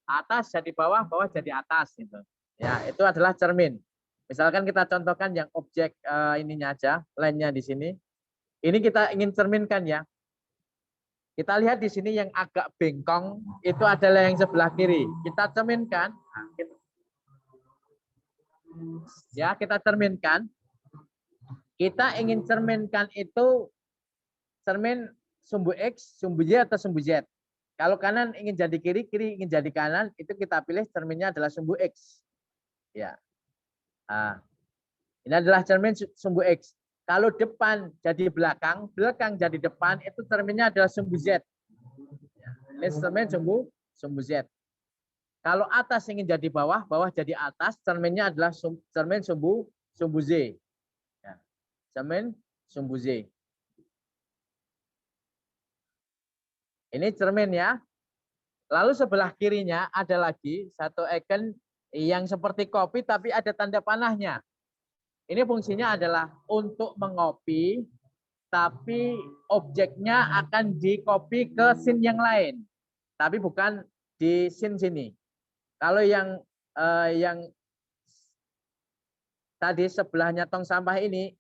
[SPEAKER 2] Atas jadi bawah, bawah jadi atas gitu. Ya, itu adalah cermin. Misalkan kita contohkan yang objek ininya aja, lainnya di sini. Ini kita ingin cerminkan ya. Kita lihat di sini yang agak bengkong itu adalah yang sebelah kiri. Kita cerminkan. Ya, kita cerminkan. Kita ingin cerminkan itu cermin sumbu X, sumbu Y atau sumbu Z. Kalau kanan ingin jadi kiri, kiri ingin jadi kanan, itu kita pilih cerminnya adalah sumbu X. Ya. Nah, ini adalah cermin sumbu X. Kalau depan jadi belakang, belakang jadi depan, itu cerminnya adalah sumbu Z. Ini cermin sumbu Z. Kalau atas ingin jadi bawah, bawah jadi atas, cerminnya adalah cermin sumbu Z. Ya. Cermin sumbu Z. Ini cermin ya. Lalu sebelah kirinya ada lagi satu icon yang seperti kopi tapi ada tanda panahnya. Ini fungsinya adalah untuk mengopi, tapi objeknya akan di-copy ke scene yang lain. Tapi bukan di scene sini. Kalau yang tadi sebelahnya tong sampah ini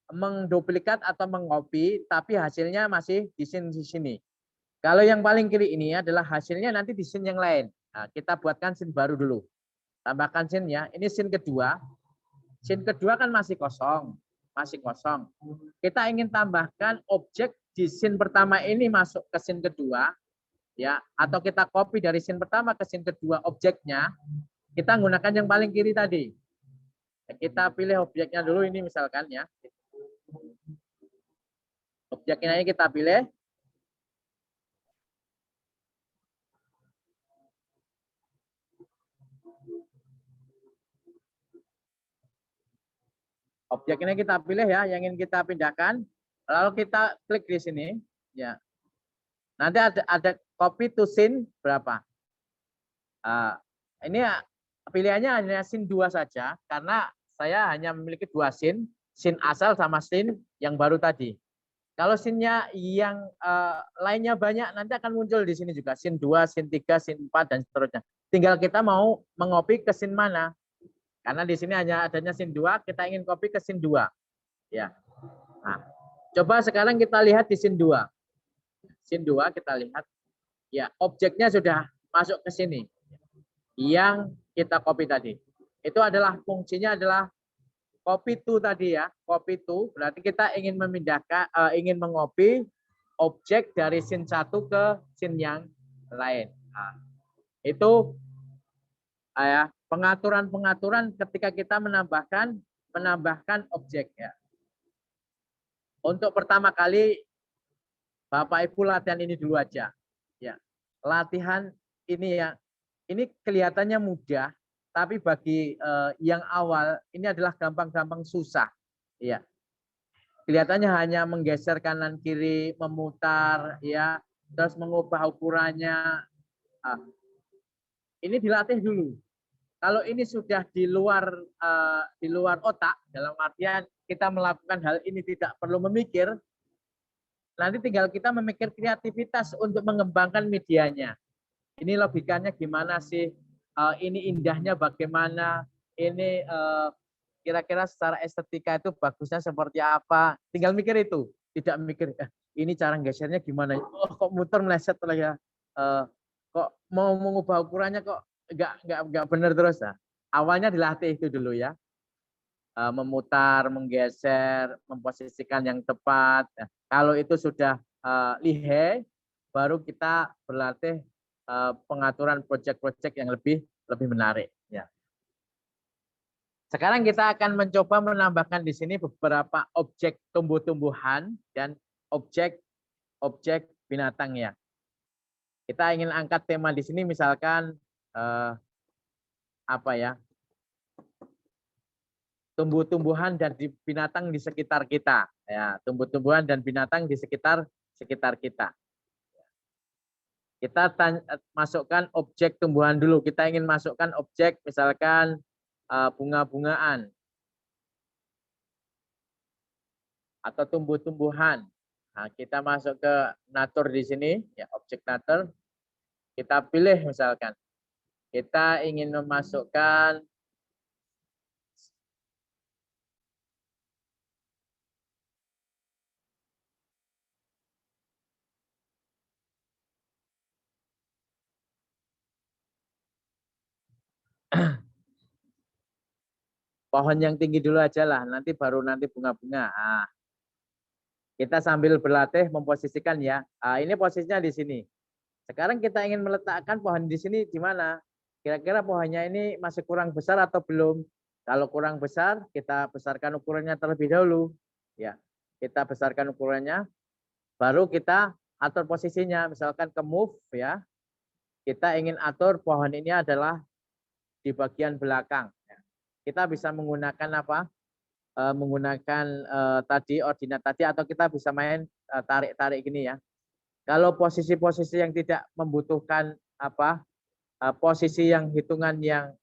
[SPEAKER 2] mengduplikat atau mengopi, tapi hasilnya masih di scene di sini. Kalau yang paling kiri ini adalah hasilnya nanti di scene yang lain. Nah, kita buatkan scene baru dulu. Tambahkan scene ya. Ini scene kedua. Scene kedua kan masih kosong. Masih kosong. Kita ingin tambahkan objek di scene pertama ini masuk ke scene kedua. Ya, atau kita copy dari scene pertama ke scene kedua objeknya. Kita menggunakan yang paling kiri tadi. Kita pilih objeknya dulu ini misalkan ya. Objeknya ini kita pilih. Objek ini kita pilih ya, yang ingin kita pindahkan. Lalu kita klik di sini, ya. Nanti ada copy to scene berapa? Ini pilihannya hanya scene 2 saja, karena saya hanya memiliki 2 scene asal sama scene yang baru tadi. Kalau scene-nya yang lainnya banyak, nanti akan muncul di sini juga scene 2, scene 3, scene 4 dan seterusnya. Tinggal kita mau mengopi ke scene mana. Karena di sini hanya adanya scene 2, kita ingin copy ke scene 2. Ya. Nah, coba sekarang kita lihat di scene 2. Scene 2 kita lihat. Ya, objeknya sudah masuk ke sini. Yang kita copy tadi. Itu adalah fungsinya adalah copy to tadi ya. Copy to berarti kita ingin memindahkan ingin mengopi objek dari scene 1 ke scene yang lain. Nah, itu ya, pengaturan-pengaturan ketika kita menambahkan objek ya. Untuk pertama kali Bapak Ibu latihan ini dulu aja. Ya. Latihan ini ya. Ini kelihatannya mudah, tapi bagi yang awal ini adalah gampang-gampang susah. Ya. Kelihatannya hanya menggeser kanan kiri, memutar ya, terus mengubah ukurannya. Ini dilatih dulu. Kalau ini sudah di luar otak, dalam artian kita melakukan hal ini tidak perlu memikir, nanti tinggal kita memikir kreativitas untuk mengembangkan medianya. Ini logikanya gimana sih? Ini indahnya bagaimana? Ini kira-kira secara estetika itu bagusnya seperti apa? Tinggal mikir itu, tidak mikir ini cara gesernya gimana? Oh, kok muter meleset lah ya? Kok mau mengubah ukurannya kok nggak benar terus ya. Awalnya dilatih itu dulu ya. memutar, menggeser, memposisikan yang tepat. Nah, kalau itu sudah lihai, baru kita berlatih pengaturan proyek-proyek yang lebih menarik. Ya. Sekarang kita akan mencoba menambahkan di sini beberapa objek tumbuh-tumbuhan dan objek binatang ya. Kita ingin angkat tema di sini misalkan apa ya? Tumbuh-tumbuhan dan binatang di sekitar kita. Ya, tumbuh-tumbuhan dan binatang di sekitar kita. Kita masukkan objek tumbuhan dulu. Kita ingin masukkan objek misalkan bunga-bungaan atau tumbuh-tumbuhan. Nah, kita masuk ke nature di sini, ya objek nature. Kita pilih misalkan kita ingin memasukkan pohon yang tinggi dulu aja lah, nanti baru bunga-bunga. Nah, kita sambil berlatih memposisikan ya. Nah, ini posisinya di sini. Sekarang kita ingin meletakkan pohon di sini di mana? Kira-kira pohonnya ini masih kurang besar atau belum? Kalau kurang besar, kita besarkan ukurannya terlebih dahulu. Ya, kita besarkan ukurannya, baru kita atur posisinya. Misalkan ke move ya, kita ingin atur pohon ini adalah di bagian belakang. Kita bisa menggunakan apa? Menggunakan tadi ordinat tadi, atau kita bisa main tarik-tarik gini ya. Kalau posisi-posisi yang tidak membutuhkan apa? Posisi yang hitungan yang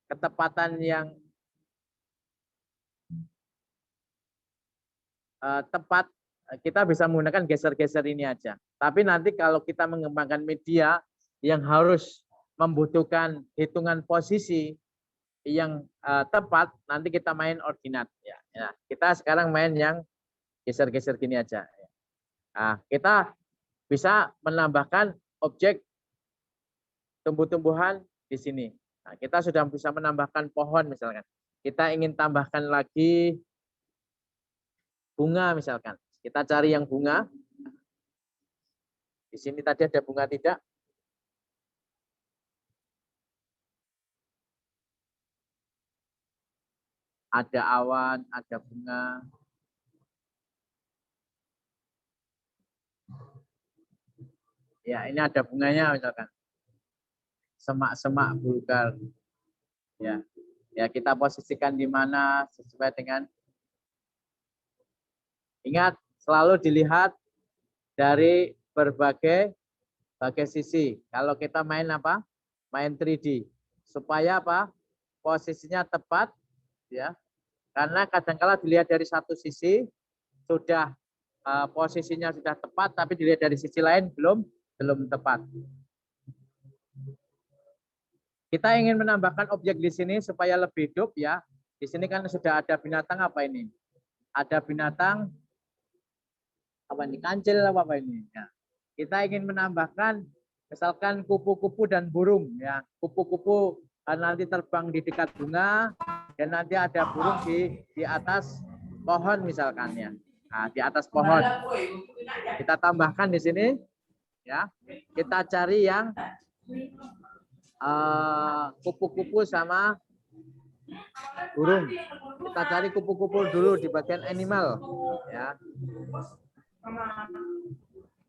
[SPEAKER 2] ketepatan yang tepat, kita bisa menggunakan geser-geser ini aja. Tapi nanti kalau kita mengembangkan media yang harus membutuhkan hitungan posisi yang tepat, nanti kita main ordinat. Ya, kita sekarang main yang geser-geser gini aja. Nah, kita bisa menambahkan objek tumbuh-tumbuhan di sini. Nah, kita sudah bisa menambahkan pohon misalkan. Kita ingin tambahkan lagi bunga misalkan. Kita cari yang bunga. Di sini tadi ada bunga tidak? Ada awan, ada bunga. Ya, ini ada bunganya misalkan. Semak-semak vulgar. Ya. Ya, kita posisikan di mana sesuai dengan. Ingat, selalu dilihat dari berbagai sisi. Kalau kita main apa? Main 3D. Supaya apa? Posisinya tepat ya. Karena kadang-kala dilihat dari satu sisi sudah posisinya sudah tepat, tapi dilihat dari sisi lain belum tepat. Kita ingin menambahkan objek di sini supaya lebih hidup ya. Di sini kan sudah ada binatang apa ini? Ada binatang apa ini? Kancil apa ini? Ya. Kita ingin menambahkan misalkan kupu-kupu dan burung ya. Kupu-kupu nanti terbang di dekat bunga dan nanti ada burung di atas pohon misalkan ya. Nah, di atas pohon. Kita tambahkan di sini ya. Kita cari yang kupu-kupu sama burung. Kita cari kupu-kupu dulu di bagian animal ya.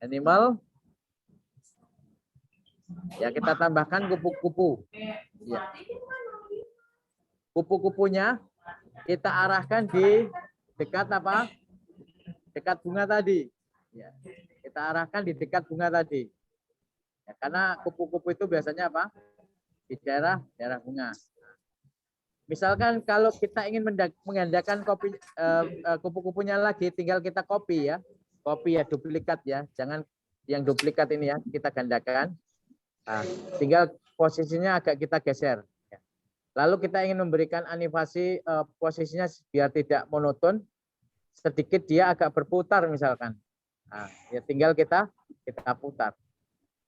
[SPEAKER 2] Animal. Ya, kita tambahkan kupu-kupu. Ya. Kupu-kupunya kita arahkan di dekat apa? Dekat bunga tadi. Ya. Kita arahkan di dekat bunga tadi. Ya, karena kupu-kupu itu biasanya apa? Di daerah bunga. Misalkan kalau kita ingin menggandakan kupu-kupunya lagi, tinggal kita copy ya. Copy ya, duplikat ya. Jangan yang duplikat ini ya, kita gandakan. Nah, tinggal posisinya agak kita geser. Lalu kita ingin memberikan animasi posisinya biar tidak monoton, sedikit dia agak berputar misalkan. Nah, ya tinggal kita putar.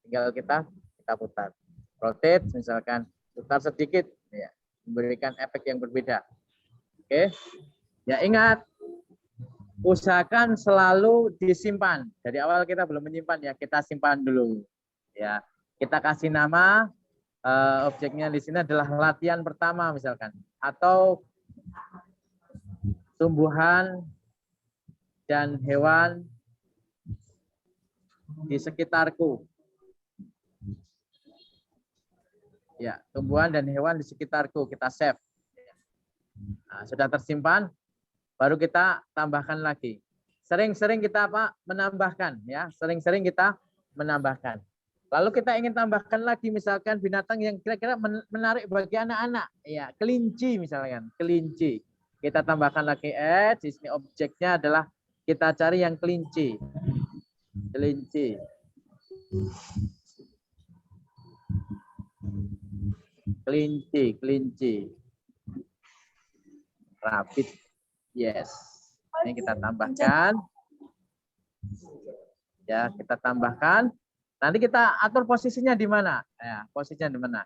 [SPEAKER 2] Tinggal kita putar. Rotate misalkan, putar sedikit. Ya. memberikan efek yang berbeda. Oke. Ya ingat, usahakan selalu disimpan. Dari awal kita belum menyimpan ya, kita simpan dulu. Ya, kita kasih nama objeknya di sini adalah latihan pertama misalkan, atau tumbuhan dan hewan di sekitarku. Ya, tumbuhan dan hewan di sekitarku kita save. Nah, sudah tersimpan, baru kita tambahkan lagi. Sering-sering kita menambahkan ya, sering-sering kita menambahkan. Lalu kita ingin tambahkan lagi misalkan binatang yang kira-kira menarik bagi anak-anak, ya, kelinci misalkan, kelinci. Kita tambahkan lagi di sini objeknya adalah kita cari yang kelinci. Kelinci. Kelinci. Rabbit. Yes. Ini kita tambahkan. Ya, kita tambahkan. Nanti kita atur posisinya di mana? Ya, posisinya di mana?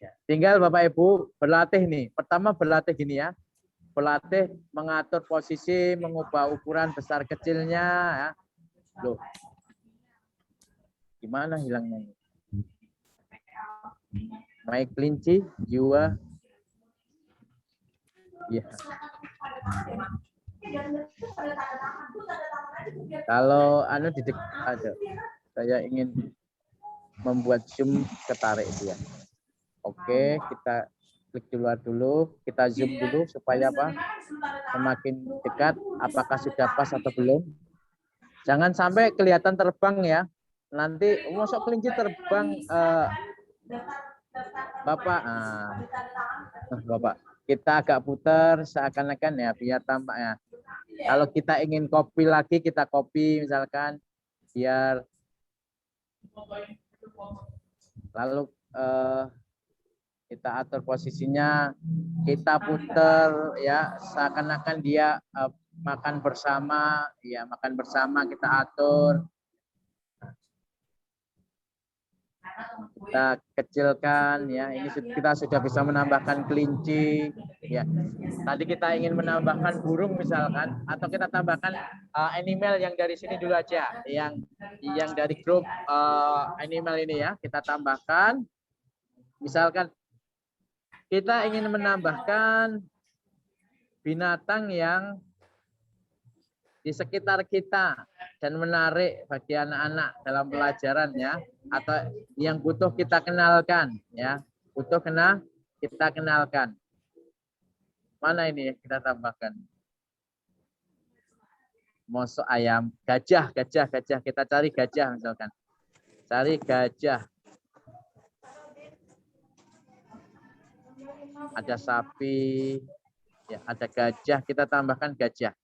[SPEAKER 2] Ya, tinggal Bapak Ibu berlatih nih. Pertama berlatih gini ya. Berlatih mengatur posisi, mengubah ukuran besar kecilnya ya. Loh. Gimana hilangnya ini? My kelinci, jiwa. Ya. Kalau ada, saya ingin membuat zoom ketarik dia. Oke, kita klik di luar dulu, kita zoom dulu supaya apa? Semakin dekat, apakah sudah pas atau belum? Jangan sampai kelihatan terbang ya. Nanti masuk kelinci terbang, Bapak. Bapak, kita agak putar seakan-akan ya biar tampaknya. Kalau kita ingin copy lagi, kita copy misalkan biar lalu kita atur posisinya, kita putar ya seakan-akan dia makan bersama, ya makan bersama kita atur. Kita kecilkan ya, ini kita sudah bisa menambahkan kelinci ya. Tadi kita ingin menambahkan burung misalkan, atau kita tambahkan animal yang dari sini dulu aja, yang dari grup animal ini ya, kita tambahkan. Misalkan kita ingin menambahkan binatang yang di sekitar kita dan menarik bagi anak-anak dalam pelajaran ya, atau yang butuh kita kenalkan ya, kita kenalkan. Mana ini kita tambahkan? Mosok ayam, gajah, kita cari gajah misalkan. Cari gajah. Ada sapi, ya, ada gajah, kita tambahkan gajah.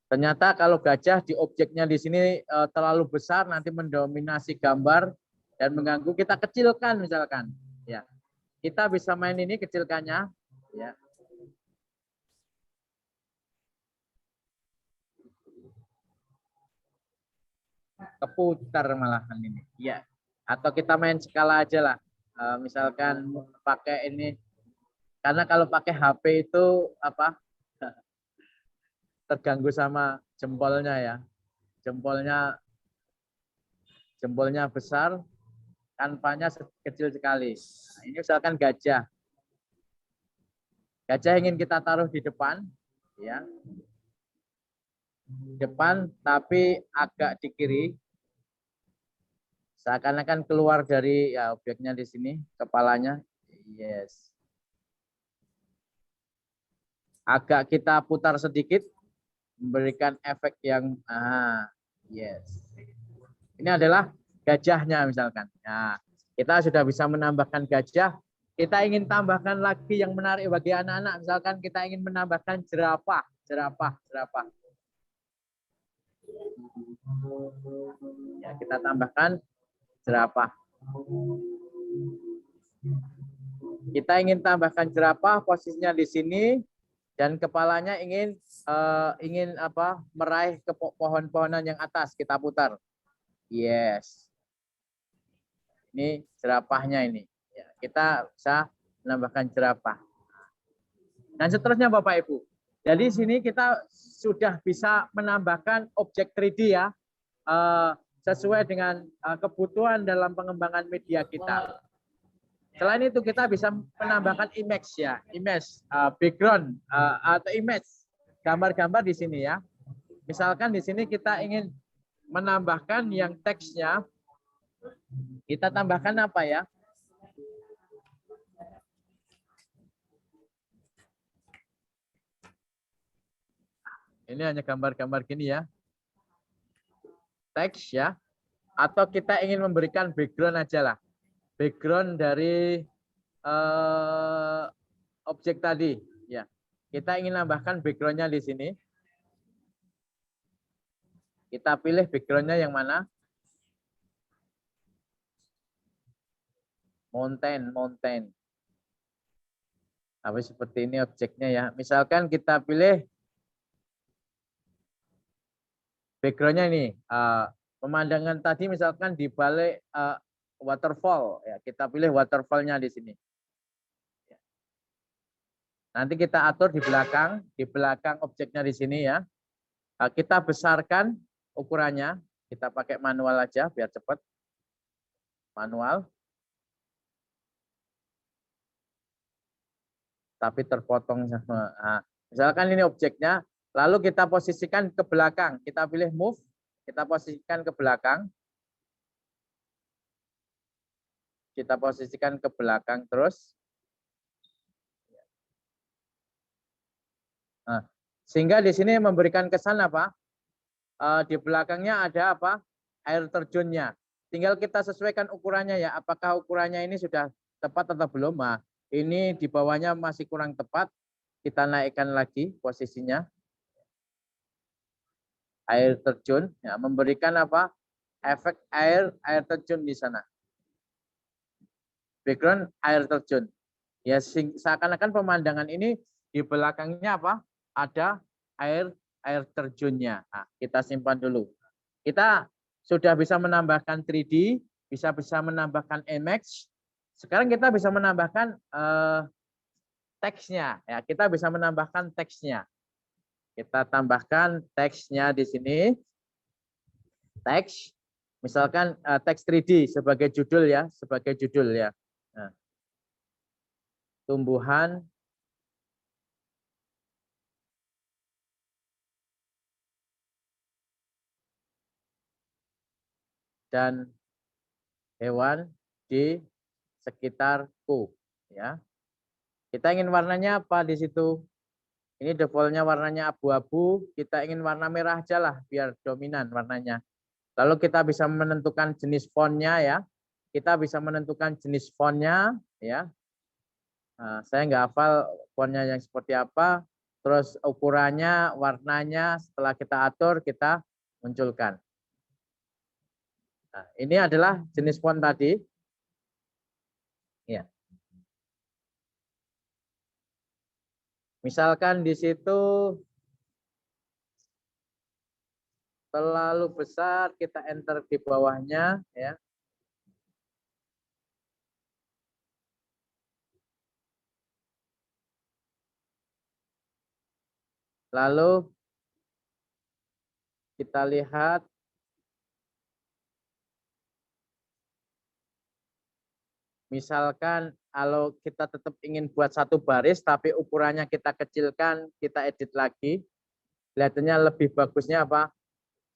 [SPEAKER 2] Ternyata kalau gajah di objeknya di sini terlalu besar, nanti mendominasi gambar dan mengganggu. Kita kecilkan misalkan, ya. Kita bisa main ini kecilkannya, ya. Keputar malahan ini, ya. Atau kita main skala aja lah, misalkan pakai ini, karena kalau pakai HP itu apa? Terganggu sama jempolnya ya. Jempolnya besar, kanvanya kecil sekali. Nah, ini misalkan gajah. Gajah ingin kita taruh di depan, ya. Depan tapi agak di kiri. Seakan-akan keluar dari ya objeknya di sini, kepalanya. Yes. Agak kita putar sedikit, memberikan efek yang yes. Ini adalah gajahnya misalkan. Nah, kita sudah bisa menambahkan gajah. Kita ingin tambahkan lagi yang menarik bagi anak-anak. Misalkan kita ingin menambahkan jerapah. Ya, kita tambahkan jerapah. Kita ingin tambahkan jerapah, posisinya di sini. Dan kepalanya ingin meraih ke pohon-pohonan yang atas, kita putar. Yes. Ini jerapahnya ini. Ya, kita bisa menambahkan jerapah. Dan seterusnya Bapak Ibu. Jadi sini kita sudah bisa menambahkan objek 3D ya, sesuai dengan kebutuhan dalam pengembangan media kita. Selain itu kita bisa menambahkan image ya, image, background atau image, gambar-gambar di sini ya. Misalkan di sini kita ingin menambahkan yang teksnya, kita tambahkan apa ya? Ini hanya gambar-gambar gini ya. Teks ya. Atau kita ingin memberikan background aja lah. Background dari objek tadi. Ya. Kita ingin tambahkan backgroundnya di sini. Kita pilih backgroundnya yang mana? Mountain, mountain. Tapi seperti ini objeknya ya. Misalkan kita pilih backgroundnya ini. Pemandangan tadi misalkan di balik waterfall. Ya, kita pilih waterfallnya di sini. Nanti kita atur di belakang objeknya di sini ya. Kita besarkan ukurannya, kita pakai manual aja biar cepat. Manual. Tapi terpotong sama. Nah, misalkan ini objeknya, lalu kita posisikan ke belakang. Kita pilih move, kita posisikan ke belakang. Kita posisikan ke belakang terus. Nah, sehingga di sini memberikan kesan apa? Di belakangnya ada apa? Air terjunnya. Tinggal kita sesuaikan ukurannya ya. Apakah ukurannya ini sudah tepat atau belum? Nah, ini di bawahnya masih kurang tepat. Kita naikkan lagi posisinya. Air terjun, ya, memberikan apa? Efek air terjun di sana. Background air terjun. Ya, seakan-akan pemandangan ini di belakangnya apa? Ada air terjunnya. Nah, kita simpan dulu. Kita sudah bisa menambahkan 3D, bisa menambahkan image. Sekarang kita bisa menambahkan teksnya. Ya, kita bisa menambahkan teksnya. Kita tambahkan teksnya di sini. Teks, misalkan teks 3D sebagai judul ya, Nah, tumbuhan dan hewan di sekitarku ya. Kita ingin warnanya apa di situ? Ini defaultnya warnanya abu-abu, kita ingin warna merah aja lah biar dominan warnanya. Lalu kita bisa menentukan jenis fontnya ya. Kita bisa menentukan jenis fontnya ya. Nah, saya nggak hafal fontnya yang seperti apa. Terus ukurannya, warnanya setelah kita atur kita munculkan. Nah, ini adalah jenis font tadi. Ya. Misalkan di situ terlalu besar, kita enter di bawahnya ya. Lalu kita lihat misalkan kalau kita tetap ingin buat satu baris tapi ukurannya kita kecilkan, kita edit lagi. Kelihatannya lebih bagusnya apa?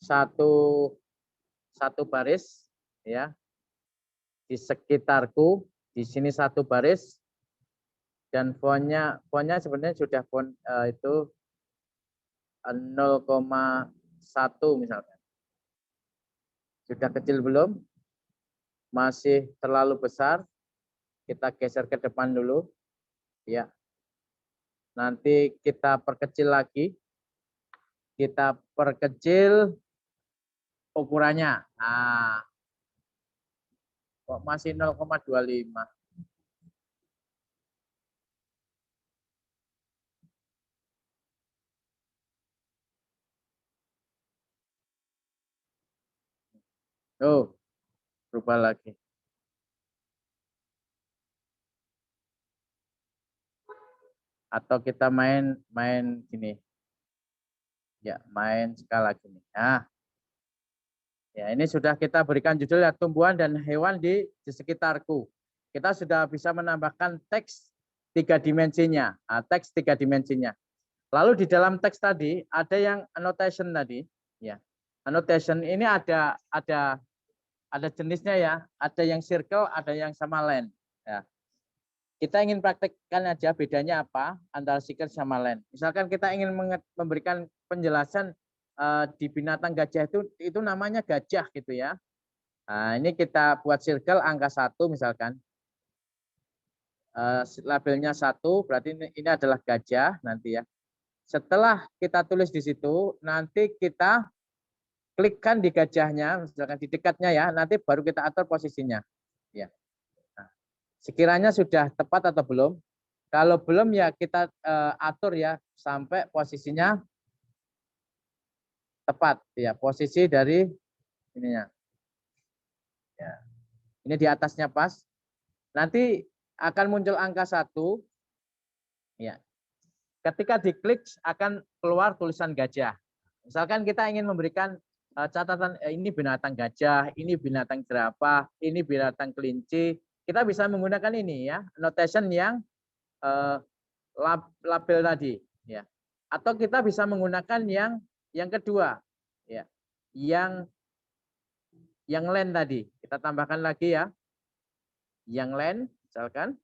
[SPEAKER 2] Satu baris ya. Di sekitarku, di sini satu baris dan fontnya sebenarnya sudah font itu 0,1 misalkan. Sudah kecil belum? Masih terlalu besar. Kita geser ke depan dulu. Ya. Nanti kita perkecil lagi. Kita perkecil ukurannya. Nah, kok masih 0,25. Oh, berubah lagi. Atau kita main gini. Ya, main skala gini. Nah, ya ini sudah kita berikan judul ya, tumbuhan dan hewan di sekitarku. Kita sudah bisa menambahkan teks 3 dimensinya. Nah, teks 3 dimensinya. Lalu di dalam teks tadi ada yang annotation tadi, ya. Annotation ini ada jenisnya ya, ada yang circle, ada yang sama line. Ya. Kita ingin praktekkan aja bedanya apa antara circle sama line. Misalkan kita ingin memberikan penjelasan di binatang gajah itu namanya gajah gitu ya. Nah, ini kita buat circle angka 1 misalkan. Labelnya 1 berarti ini adalah gajah nanti ya. Setelah kita tulis di situ, nanti kita klikkan di gajahnya, misalkan di dekatnya ya, nanti baru kita atur posisinya. Ya. Nah, sekiranya sudah tepat atau belum? Kalau belum ya kita atur ya sampai posisinya tepat ya, posisi dari ininya. Ya. Ini di atasnya pas. Nanti akan muncul angka 1. Ya. Ketika diklik akan keluar tulisan gajah. Misalkan kita ingin memberikan catatan ini binatang gajah, ini binatang jerapah, ini binatang kelinci. Kita bisa menggunakan ini ya, notation yang label tadi ya. Atau kita bisa menggunakan yang kedua ya. Yang len tadi. Kita tambahkan lagi ya. Yang len misalkan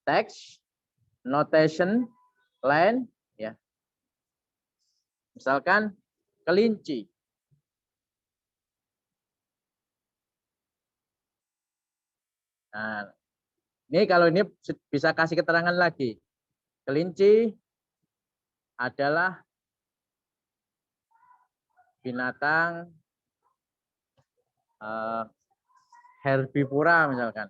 [SPEAKER 2] text notation len ya. Misalkan kelinci. Nah, ini kalau ini bisa kasih keterangan lagi. Kelinci adalah binatang herbivora misalkan.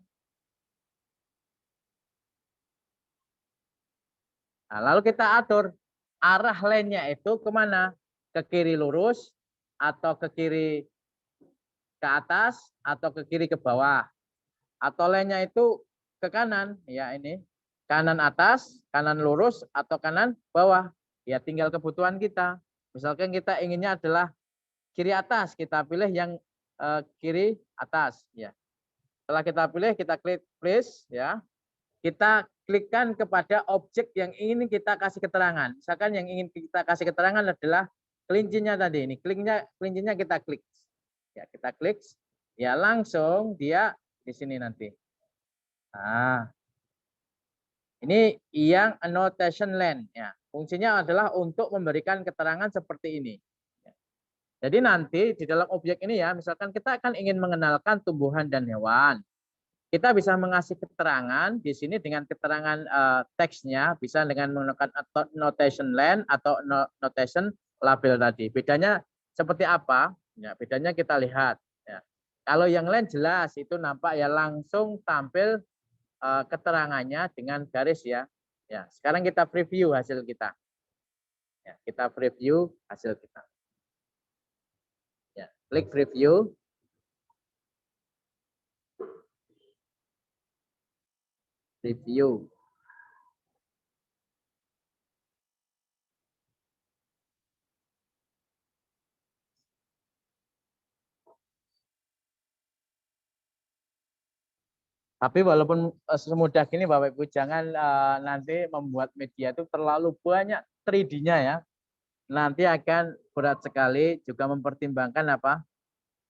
[SPEAKER 2] Nah, lalu kita atur arah lainnya itu kemana? Ke kiri lurus atau ke kiri ke atas atau ke kiri ke bawah. Atau lainnya itu ke kanan ya ini. Kanan atas, kanan lurus atau kanan bawah. Ya tinggal kebutuhan kita. Misalkan kita inginnya adalah kiri atas, kita pilih yang kiri atas ya. Setelah kita pilih, kita klik please ya. Kita klikkan kepada objek yang ingin kita kasih keterangan. Misalkan yang ingin kita kasih keterangan adalah kelincinya tadi. Ini kelincinya kita klik. Ya, kita klik. Ya, langsung dia di sini nanti. Nah, ini yang annotation len ya. Fungsinya adalah untuk memberikan keterangan seperti ini. Jadi nanti di dalam objek ini ya, misalkan kita akan ingin mengenalkan tumbuhan dan hewan. Kita bisa mengasih keterangan di sini dengan keterangan teksnya, bisa dengan menggunakan notation len atau notation label tadi. Bedanya seperti apa? Ya, bedanya kita lihat. Ya. Kalau yang len jelas itu nampak ya langsung tampil keterangannya dengan garis ya. Ya, sekarang kita preview hasil kita. Ya, kita preview hasil kita. Ya, klik preview. Review. Tapi walaupun semudah gini Bapak Ibu, jangan nanti membuat media itu terlalu banyak 3D-nya ya. Nanti akan berat sekali, juga mempertimbangkan apa?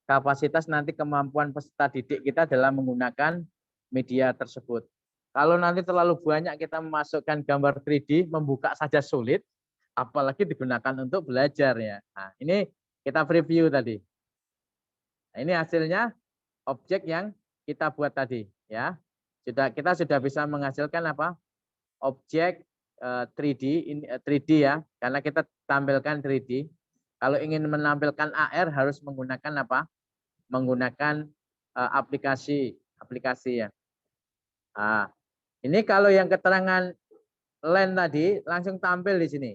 [SPEAKER 2] Kapasitas nanti kemampuan peserta didik kita dalam menggunakan media tersebut. Kalau nanti terlalu banyak kita memasukkan gambar 3D, membuka saja sulit, apalagi digunakan untuk belajar ya. Nah, ini kita preview tadi. Nah, ini hasilnya objek yang kita buat tadi ya. Kita sudah bisa menghasilkan apa? Objek 3D 3D ya, karena kita tampilkan 3D. Kalau ingin menampilkan AR harus menggunakan apa? Menggunakan aplikasi ya. Nah, ini kalau yang keterangan len tadi langsung tampil di sini.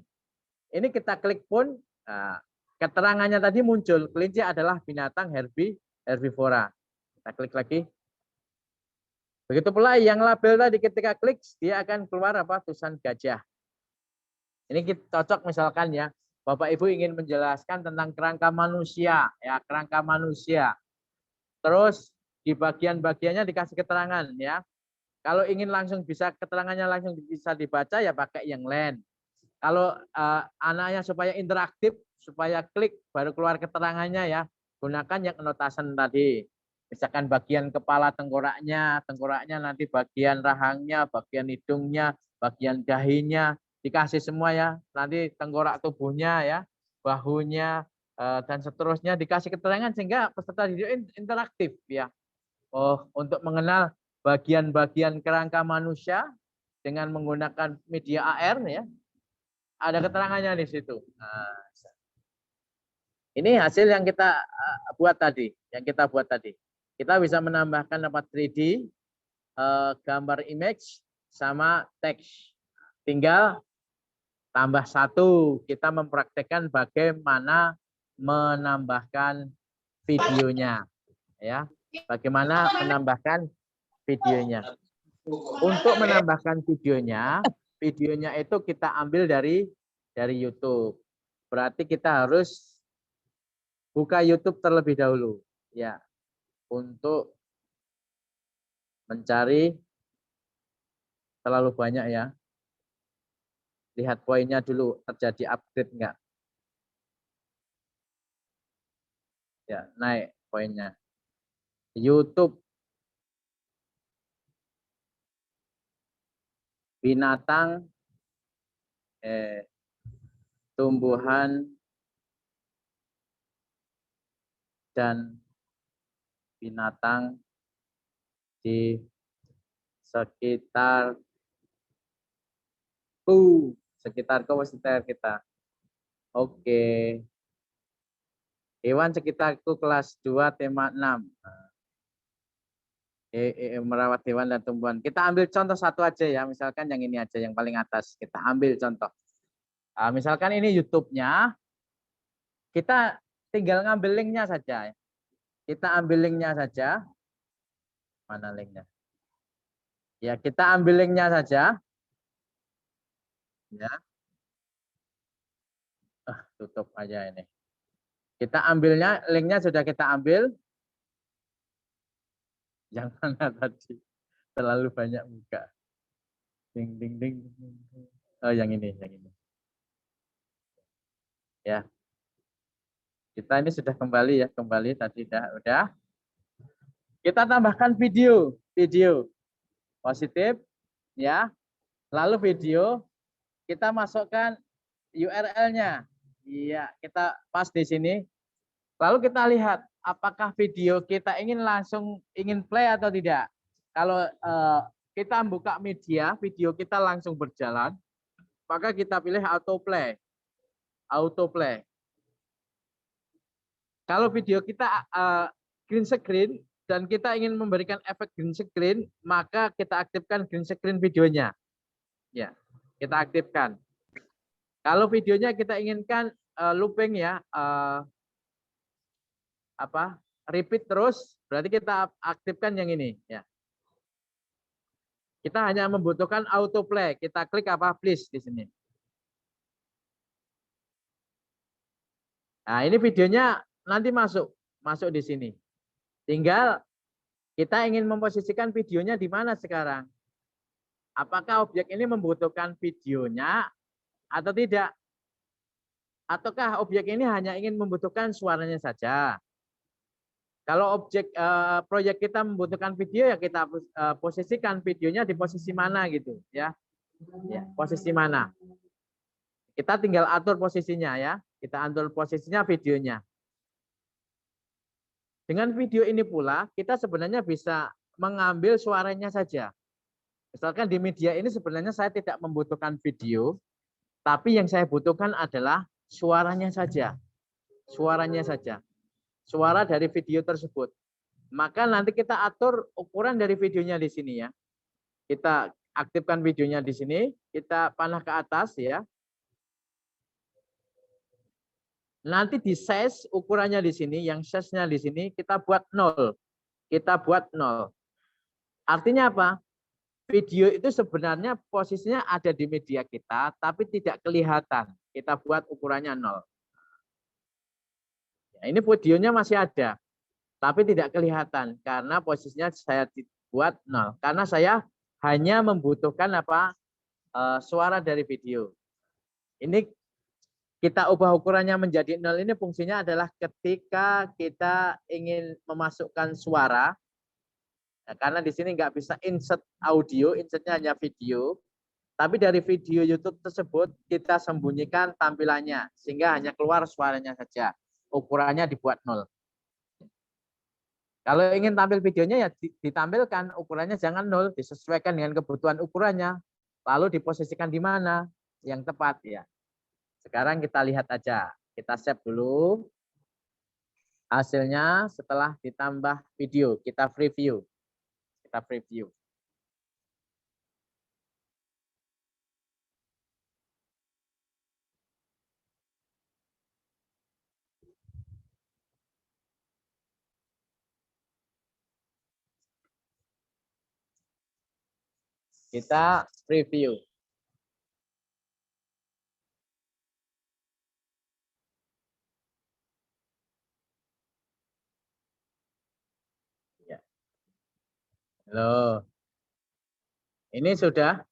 [SPEAKER 2] Ini kita klik pun keterangannya tadi muncul. Kelinci adalah binatang herbivora. Kita klik lagi. Begitu pula yang label tadi ketika klik dia akan keluar apa tulisan gajah. Ini kita cocok misalkan ya, Bapak Ibu ingin menjelaskan tentang kerangka manusia, ya kerangka manusia. Terus di bagian-bagiannya dikasih keterangan ya. Kalau ingin langsung bisa keterangannya langsung bisa dibaca ya pakai yang lain. Kalau anaknya supaya interaktif, supaya klik baru keluar keterangannya ya, gunakan yang annotation tadi. Misalkan bagian kepala tengkoraknya nanti bagian rahangnya, bagian hidungnya, bagian dahinya, dikasih semua ya. Nanti tengkorak tubuhnya ya, bahunya, dan seterusnya dikasih keterangan sehingga peserta didik interaktif ya. Oh, untuk mengenal bagian-bagian kerangka manusia dengan menggunakan media AR ya, ada keterangannya di situ. Nah, ini hasil yang kita buat tadi, Kita bisa menambahkan dapat 3D, gambar image sama teks. Tinggal tambah satu, kita mempraktekkan bagaimana menambahkan videonya, ya. Bagaimana menambahkan videonya. Untuk menambahkan videonya itu kita ambil dari YouTube. Berarti kita harus buka YouTube terlebih dahulu, ya, untuk mencari terlalu banyak ya. Lihat poinnya dulu, terjadi upgrade enggak? Ya, naik poinnya. YouTube binatang, tumbuhan dan binatang di sekitar sekitar kita. Oke. Hewan sekitarku kelas 2 tema 6. Merawat hewan dan tumbuhan. Kita ambil contoh satu aja ya, misalkan yang ini aja yang paling atas. Kita ambil contoh. Misalkan ini YouTube-nya, kita tinggal ngambil linknya saja. Kita ambil linknya saja. Mana linknya? Ya, kita ambil linknya saja. Ya. Tutup aja ini. Kita ambilnya, linknya sudah kita ambil. Yang mana tadi? Terlalu banyak buka. Ding, ding, ding. Oh, yang ini. Ya. Kita ini sudah kembali ya, tadi udah. Kita tambahkan video positif ya. Lalu video kita masukkan URL-nya. Iya, kita pas di sini. Lalu kita lihat apakah video kita ingin play atau tidak. Kalau kita buka media, video kita langsung berjalan, maka kita pilih autoplay. Kalau video kita green screen dan kita ingin memberikan efek green screen, maka kita aktifkan green screen videonya. Ya, kita aktifkan. Kalau videonya kita inginkan looping ya, repeat terus, berarti kita aktifkan yang ini ya. Kita hanya membutuhkan autoplay. Kita klik please di sini. Nah, ini videonya nanti masuk di sini. Tinggal kita ingin memposisikan videonya di mana sekarang. Apakah objek ini membutuhkan videonya atau tidak? Ataukah objek ini hanya ingin membutuhkan suaranya saja? Kalau proyek kita membutuhkan video ya kita posisikan videonya di posisi mana gitu ya. Ya, posisi mana? Kita tinggal atur posisinya ya. Kita atur posisinya videonya. Dengan video ini pula kita sebenarnya bisa mengambil suaranya saja. Misalkan di media ini sebenarnya saya tidak membutuhkan video, tapi yang saya butuhkan adalah suaranya saja. Suara dari video tersebut. Maka nanti kita atur ukuran dari videonya di sini ya. Kita aktifkan videonya di sini, kita panah ke atas ya. Nanti di size ukurannya di sini, yang size-nya di sini kita buat 0. Artinya apa? Video itu sebenarnya posisinya ada di media kita, tapi tidak kelihatan. Kita buat ukurannya 0. Ya, ini videonya masih ada, tapi tidak kelihatan karena posisinya saya buat 0. Karena saya hanya membutuhkan apa? Suara dari video. Ini kita ubah ukurannya menjadi 0 ini fungsinya adalah ketika kita ingin memasukkan suara. Nah, karena di sini nggak bisa insert audio, insertnya hanya video. Tapi dari video YouTube tersebut kita sembunyikan tampilannya sehingga hanya keluar suaranya saja. Ukurannya dibuat 0. Kalau ingin tampil videonya ya ditampilkan ukurannya jangan 0, disesuaikan dengan kebutuhan ukurannya. Lalu diposisikan di mana yang tepat ya. Sekarang kita lihat aja. Kita save dulu hasilnya setelah ditambah video. Kita preview. Kita preview. Kita preview. Ya. Halo. Ini sudah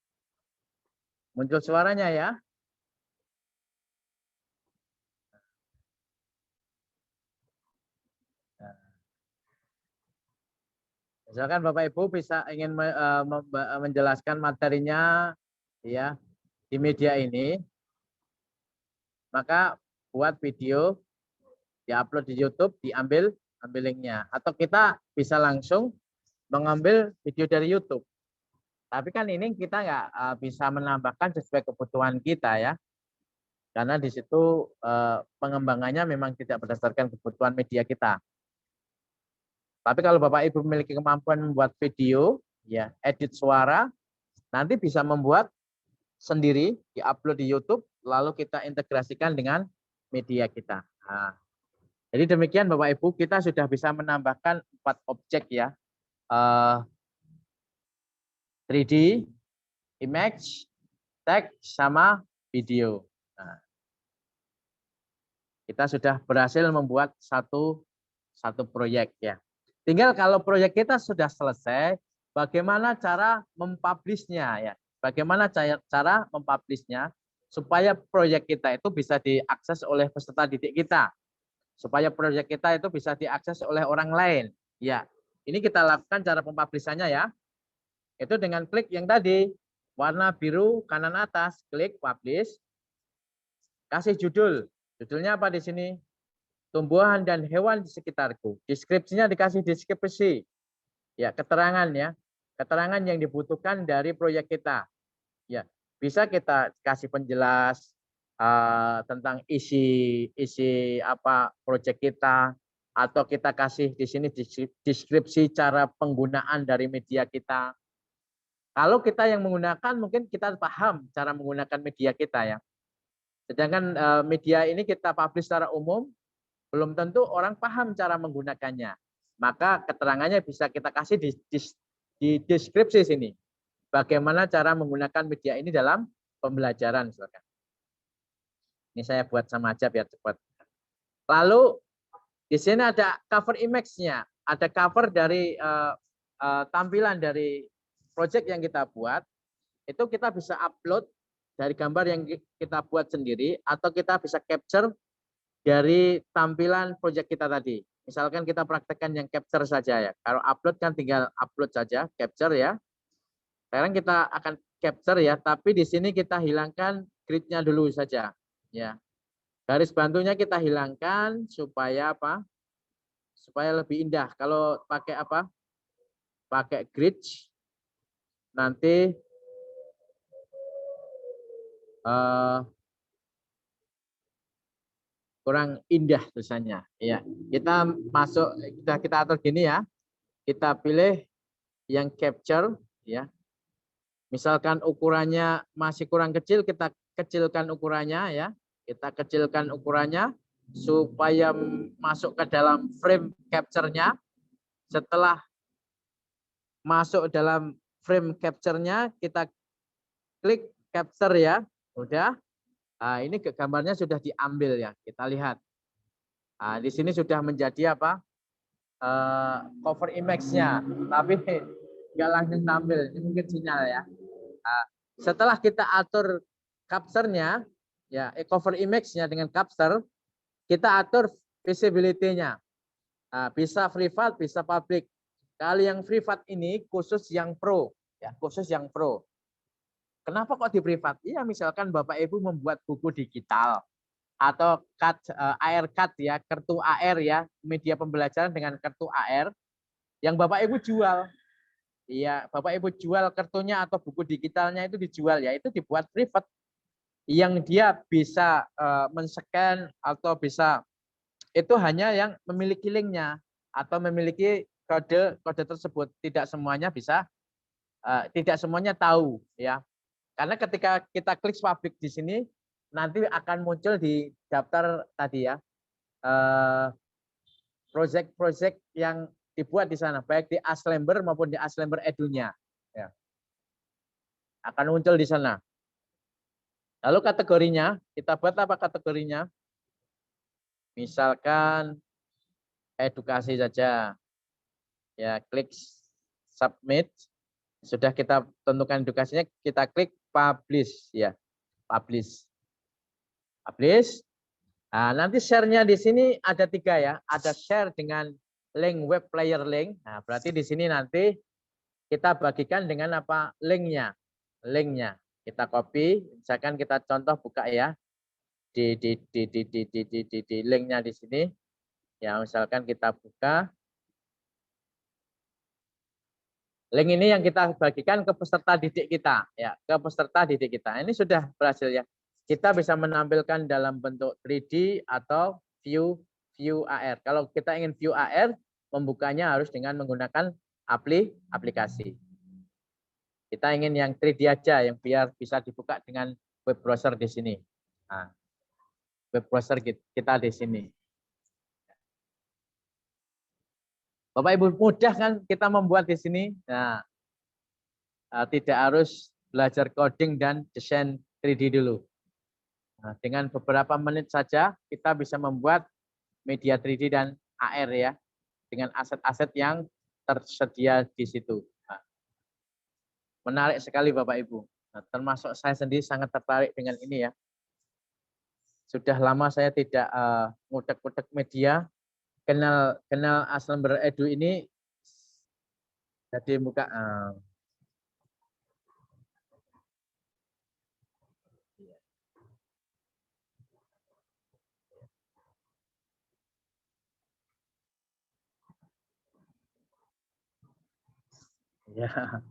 [SPEAKER 2] muncul suaranya ya. Misalkan Bapak Ibu bisa ingin menjelaskan materinya ya di media ini, maka buat video, diupload di YouTube, ambil linknya. Atau kita bisa langsung mengambil video dari YouTube. Tapi kan ini kita nggak bisa menambahkan sesuai kebutuhan kita ya. Karena di situ pengembangannya memang tidak berdasarkan kebutuhan media kita. Tapi kalau Bapak Ibu memiliki kemampuan membuat video, ya edit suara, nanti bisa membuat sendiri, diupload di YouTube, lalu kita integrasikan dengan media kita. Nah, jadi demikian Bapak Ibu, kita sudah bisa menambahkan 4 objek ya. 3D, image, text, sama video. Nah, kita sudah berhasil membuat satu proyek ya. Tinggal kalau proyek kita sudah selesai, bagaimana cara mempublishnya ya? Bagaimana cara mempublishnya supaya proyek kita itu bisa diakses oleh peserta didik kita, supaya proyek kita itu bisa diakses oleh orang lain. Ya, ini kita lakukan cara mempublishannya ya. Itu dengan klik yang tadi warna biru kanan atas, klik publish, kasih judul. Judulnya apa di sini? Tumbuhan dan hewan di sekitarku. Deskripsinya dikasih deskripsi. Ya, keterangan ya. Keterangan yang dibutuhkan dari proyek kita. Ya, bisa kita kasih penjelas tentang isi apa proyek kita, atau kita kasih di sini deskripsi cara penggunaan dari media kita. Kalau kita yang menggunakan mungkin kita paham cara menggunakan media kita ya. Sedangkan media ini kita publish secara umum, belum tentu orang paham cara menggunakannya. Maka keterangannya bisa kita kasih di deskripsi sini. Bagaimana cara menggunakan media ini dalam pembelajaran. Misalkan. Ini saya buat sama aja biar cepat. Lalu di sini ada cover image-nya. Ada cover dari tampilan dari project yang kita buat. Itu kita bisa upload dari gambar yang kita buat sendiri, atau kita bisa capture dari tampilan proyek kita tadi. Misalkan kita praktekkan yang capture saja ya. Kalau upload kan tinggal upload saja, capture ya. Sekarang kita akan capture ya, tapi di sini kita hilangkan grid-nya dulu saja. Ya. Garis bantunya kita hilangkan supaya apa? Supaya lebih indah. Kalau pakai apa? Pakai grid nanti kurang indah tulisannya. Ya, kita masuk, kita atur gini ya. Kita pilih yang capture ya. Misalkan ukurannya masih kurang kecil, kita kecilkan ukurannya ya. Kita kecilkan ukurannya supaya masuk ke dalam frame capture-nya. Setelah
[SPEAKER 3] masuk dalam frame capture-nya, kita klik capture ya. Udah. Nah, ini gambarnya sudah diambil ya. Kita lihat. Nah, di sini sudah menjadi apa? Cover image-nya, tapi nggak langsung tampil. Ini mungkin sinyal ya. Nah, setelah kita atur capture-nya, ya cover image-nya dengan capture, kita atur visibility-nya. Nah, bisa privat, bisa public. Kalau yang privat ini khusus yang pro, ya khusus yang pro. Kenapa kok di privat? Iya, misalkan Bapak Ibu membuat buku digital atau AR card ya, kartu AR ya, media pembelajaran dengan kartu AR yang Bapak Ibu jual. Iya, Bapak Ibu jual kartunya atau buku digitalnya itu dijual ya, itu dibuat privat yang dia bisa men-scan atau bisa itu hanya yang memiliki linknya atau memiliki kode tersebut. Tidak semuanya bisa, tidak semuanya tahu ya. Karena ketika kita klik public di sini, nanti akan muncul di daftar tadi ya, project-project yang dibuat di sana, baik di Aslember maupun di Aslember Edunya. Ya. Akan muncul di sana. Lalu kategorinya, kita buat apa kategorinya? Misalkan edukasi saja. Ya, klik submit. Sudah kita tentukan edukasinya, kita klik publish ya. Publish. Publish. Nah, nanti share-nya di sini ada 3 ya. Ada share dengan link web player link. Nah, berarti di sini nanti kita bagikan dengan apa? Linknya. Linknya. Kita copy, misalkan kita contoh buka ya. Di linknya di sini. Ya, misalkan kita buka. Link ini yang kita bagikan ke peserta didik kita, ya, ke peserta didik kita. Ini sudah berhasil ya. Kita bisa menampilkan dalam bentuk 3D atau view AR. Kalau kita ingin view AR, membukanya harus dengan menggunakan aplikasi. Kita ingin yang 3D aja, yang biar bisa dibuka dengan web browser di sini. Nah, web browser kita di sini. Bapak Ibu, mudah kan kita membuat di sini? Nah, tidak harus belajar coding dan desain 3D dulu. Nah, dengan beberapa menit saja kita bisa membuat media 3D dan AR ya, dengan aset-aset yang tersedia di situ. Nah, menarik sekali Bapak Ibu. Nah, termasuk saya sendiri sangat tertarik dengan ini ya. Sudah lama saya tidak ngutek-ngutek media. Kenal Aslember Edu ini jadi buka. Ya.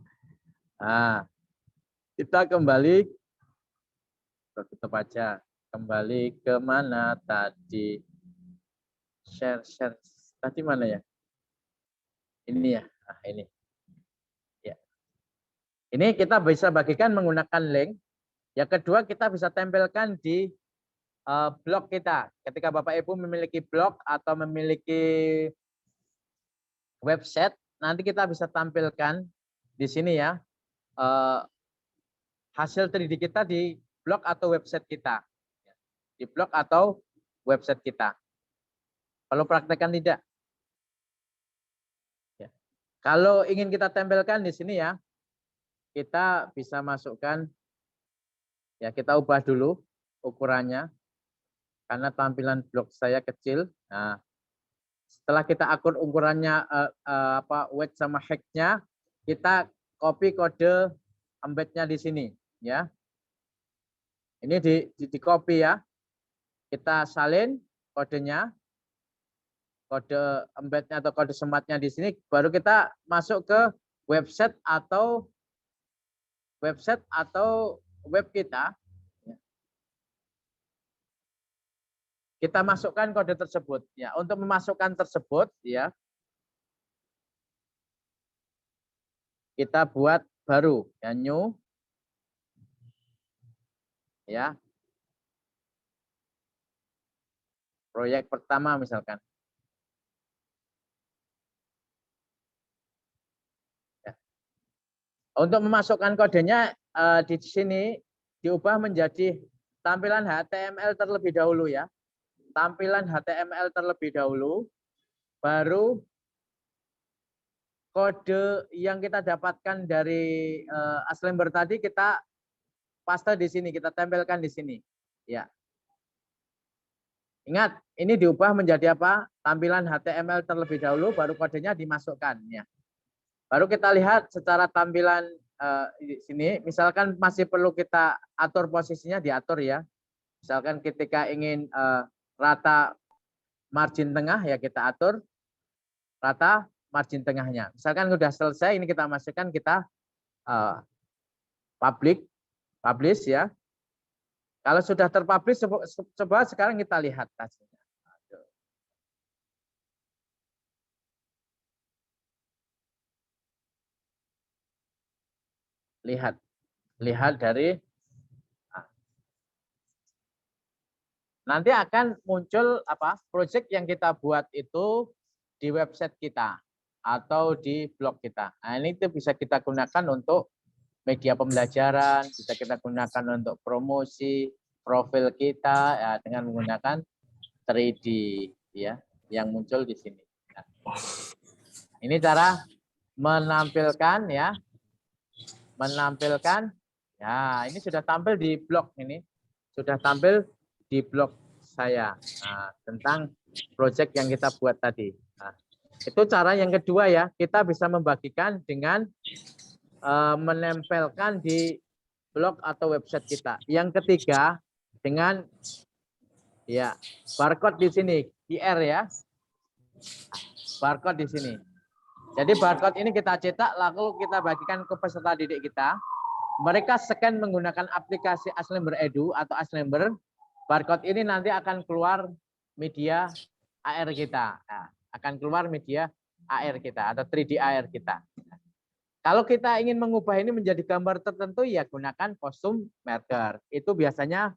[SPEAKER 3] Nah, kita kembali, tutup aja. Kembali ke mana tadi? Share. Tadi mana ya? Ini ya. Ah, ini. Ya. Ini kita bisa bagikan menggunakan link. Yang kedua, kita bisa tempelkan di blog kita. Ketika Bapak Ibu memiliki blog atau memiliki website, nanti kita bisa tampilkan di sini ya, hasil 3D kita di blog atau website kita. Di blog atau website kita. Kalau praktekkan tidak. Ya. Kalau ingin kita tempelkan di sini ya, kita bisa masukkan, ya kita ubah dulu ukurannya, karena tampilan blog saya kecil. Nah, setelah kita atur ukurannya width sama height-nya, kita copy kode embed-nya di sini ya. Ini di copy ya. Kita salin kodenya, kode embed-nya atau kode sematnya di sini, baru kita masuk ke website atau web kita. Kita masukkan kode tersebut ya. Untuk memasukkan tersebut ya, kita buat baru ya, new ya. Proyek pertama misalkan. Ya. Untuk memasukkan kodenya di sini diubah menjadi tampilan HTML terlebih dahulu ya. Tampilan HTML terlebih dahulu, baru kode yang kita dapatkan dari Assembler tadi kita paste di sini, kita tempelkan di sini. Ya. Ingat, ini diubah menjadi apa? Tampilan HTML terlebih dahulu, baru kodenya dimasukkan. Ya. Baru kita lihat secara tampilan di sini, misalkan masih perlu kita atur posisinya, diatur ya. Misalkan ketika ingin rata margin tengah, ya kita atur rata margin tengahnya. Misalkan sudah selesai, ini kita masukkan, kita publish ya. Kalau sudah terpublish, coba sekarang kita lihat hasilnya. Lihat dari nanti akan muncul apa? Project yang kita buat itu di website kita atau di blog kita. Nah, ini itu bisa kita gunakan untuk media pembelajaran, bisa kita gunakan untuk promosi profil kita ya, dengan menggunakan 3D ya yang muncul di sini. Nah, ini cara menampilkan ya. Ya, ini sudah tampil di blog ini. Sudah tampil di blog saya tentang project yang kita buat tadi. Nah, itu cara yang kedua ya, kita bisa membagikan dengan menempelkan di blog atau website kita. Yang ketiga dengan ya barcode di sini, QR ya. Barcode di sini. Jadi barcode ini kita cetak lalu kita bagikan ke peserta didik kita. Mereka scan menggunakan aplikasi Assembler Edu atau Assembler. Barcode ini nanti akan keluar media AR kita. Nah, akan keluar media AR kita atau 3D AR kita. Kalau kita ingin mengubah ini menjadi gambar tertentu, ya gunakan kostum marker. Itu biasanya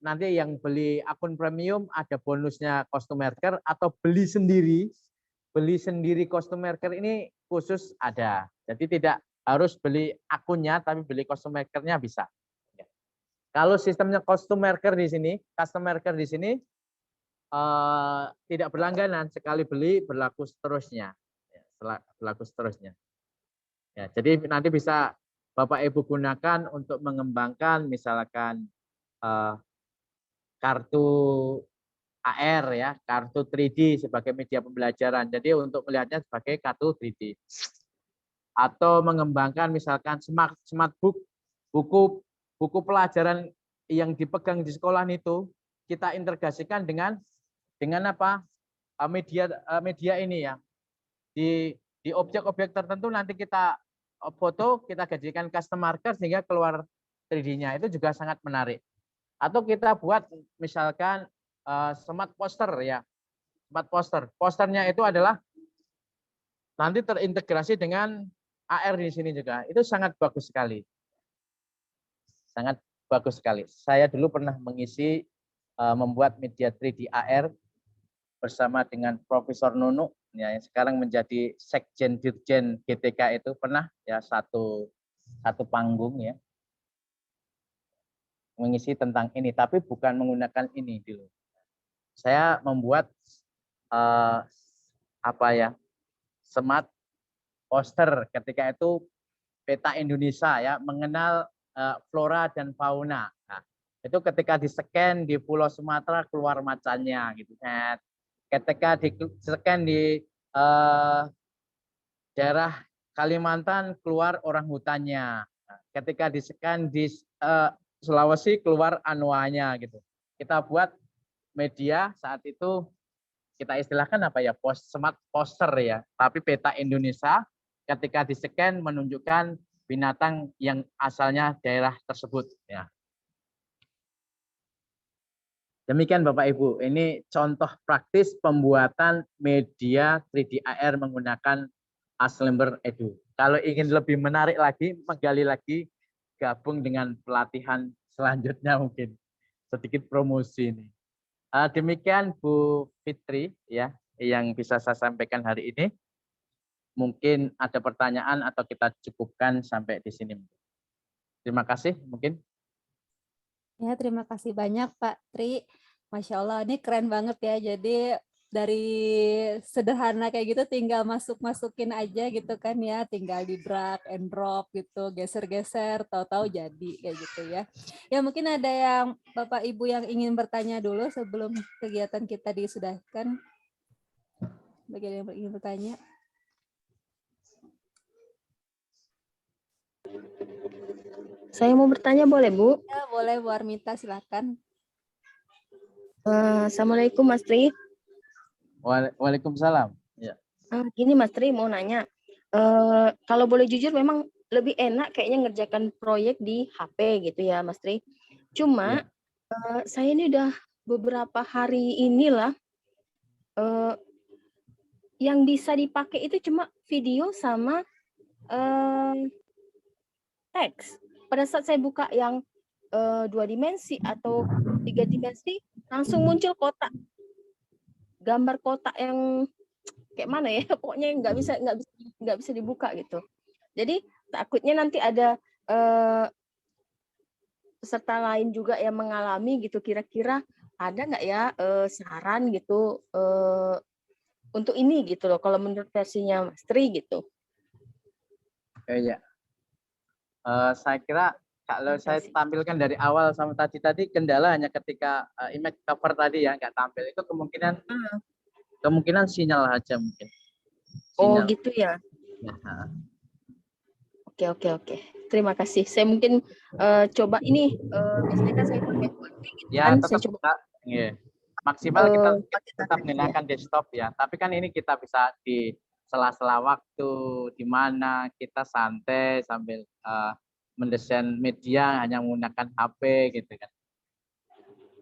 [SPEAKER 3] nanti yang beli akun premium ada bonusnya kostum marker, atau beli sendiri kostum marker ini khusus ada. Jadi tidak harus beli akunnya, tapi beli kostum markernya bisa. Kalau sistemnya kostum marker di sini, custom marker di sini tidak berlangganan, sekali beli berlaku seterusnya. Ya, jadi nanti bisa Bapak Ibu gunakan untuk mengembangkan misalkan kartu AR ya, kartu 3D sebagai media pembelajaran. Jadi untuk melihatnya sebagai kartu 3D. Atau mengembangkan misalkan smart book, buku pelajaran yang dipegang di sekolah itu kita integrasikan dengan apa? Media ini ya. Di objek-objek tertentu nanti kita foto, kita jadikan custom marker sehingga keluar 3D-nya. Itu juga sangat menarik. Atau kita buat misalkan smart poster ya. Smart poster. Posternya itu adalah nanti terintegrasi dengan AR di sini juga. Itu sangat bagus sekali. Sangat bagus sekali. Saya dulu pernah mengisi membuat media 3D AR bersama dengan Profesor Nunu ya, yang sekarang menjadi Sekjen Dirjen GTK, itu pernah ya satu panggung ya mengisi tentang ini, tapi bukan menggunakan ini dulu. Saya membuat apa ya, smart poster ketika itu peta Indonesia ya, mengenal flora dan fauna. Nah, itu ketika di-scan di Pulau Sumatera keluar macannya gitu. Ketika di-scan di daerah Kalimantan keluar orang hutannya. Nah, ketika di-scan di Sulawesi keluar anoanya gitu. Kita buat media saat itu kita istilahkan apa ya, smart poster ya, tapi peta Indonesia ketika di-scan menunjukkan binatang yang asalnya daerah tersebut ya. Demikian Bapak Ibu, ini contoh praktis pembuatan media 3D AR menggunakan Assembler Edu. Kalau ingin lebih menarik lagi, menggali lagi, gabung dengan pelatihan selanjutnya mungkin. Sedikit promosi ini. Demikian Bu Fitri ya yang bisa saya sampaikan hari ini. mungkin ada pertanyaan atau kita cukupkan sampai di sini. Terima kasih mungkin.
[SPEAKER 1] Ya, terima kasih banyak Pak Tri. Masya Allah, ini keren banget ya. Jadi dari sederhana kayak gitu tinggal masukin aja gitu kan ya. Tinggal di drag and drop gitu, geser-geser, tahu-tahu jadi kayak gitu ya. Ya mungkin ada yang Bapak Ibu yang ingin bertanya dulu sebelum kegiatan kita disudahkan. Bagi yang ingin bertanya.
[SPEAKER 4] Saya mau bertanya boleh, Bu?
[SPEAKER 1] Ya, boleh Bu Armita, silakan.
[SPEAKER 4] Assalamualaikum Mas Tri.
[SPEAKER 3] Waalaikumsalam. Ya.
[SPEAKER 4] Gini Mas Tri mau nanya, kalau boleh jujur memang lebih enak kayaknya ngerjakan proyek di HP gitu ya Mas Tri. Cuma saya ini udah beberapa hari inilah yang bisa dipakai itu cuma video sama teks. Pada saat saya buka yang 2 dimensi atau 3 dimensi, langsung muncul kotak, gambar kotak yang kayak mana ya, pokoknya nggak bisa dibuka gitu. Jadi takutnya nanti ada peserta lain juga yang mengalami gitu. Kira-kira ada nggak ya saran gitu untuk ini gitu loh, kalau menurut versinya Mas Tri gitu.
[SPEAKER 3] Ya. Saya kira kalau saya tampilkan dari awal sama tadi kendala hanya ketika image cover tadi ya nggak tampil, itu kemungkinan sinyal aja mungkin.
[SPEAKER 4] Oh
[SPEAKER 3] Sinyal.
[SPEAKER 4] gitu ya.
[SPEAKER 3] Nah.
[SPEAKER 4] Oke. Terima kasih. Saya mungkin coba ini biasanya kan saya pakai gitu
[SPEAKER 3] ya,
[SPEAKER 4] kan.
[SPEAKER 3] tetap
[SPEAKER 4] Saya coba
[SPEAKER 3] maksimal kita tetap menggunakan desktop ya. Tapi kan ini kita bisa di sela-sela waktu di mana kita santai sambil mendesain media hanya menggunakan HP gitu kan.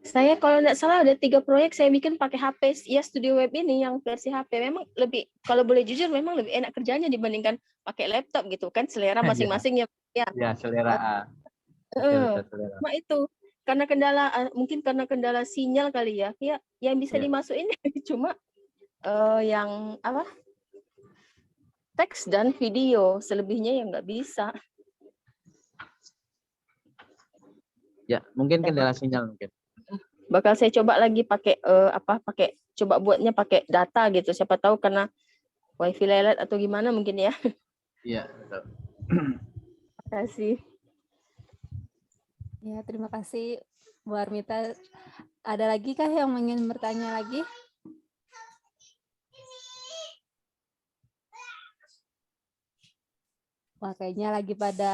[SPEAKER 4] Saya kalau tidak salah ada 3 proyek saya bikin pakai HP ya, Studio Web ini yang versi HP. Memang lebih, kalau boleh jujur memang lebih enak kerjanya dibandingkan pakai laptop gitu kan, selera masing-masing ya.
[SPEAKER 3] Ya, selera.
[SPEAKER 4] Cuma itu karena mungkin karena kendala sinyal kali ya. Ya yang bisa dimasukin cuma yang apa? Teks dan video, selebihnya yang nggak bisa.
[SPEAKER 3] Ya, mungkin kendala sinyal mungkin.
[SPEAKER 4] Bakal saya coba lagi pakai coba buatnya pakai data gitu. Siapa tahu karena wifi lelet atau gimana mungkin ya.
[SPEAKER 3] Iya, betul.
[SPEAKER 4] Terima kasih.
[SPEAKER 1] Ya, terima kasih Bu Armita. Ada lagi kah yang ingin bertanya lagi? Wah, kayaknya lagi pada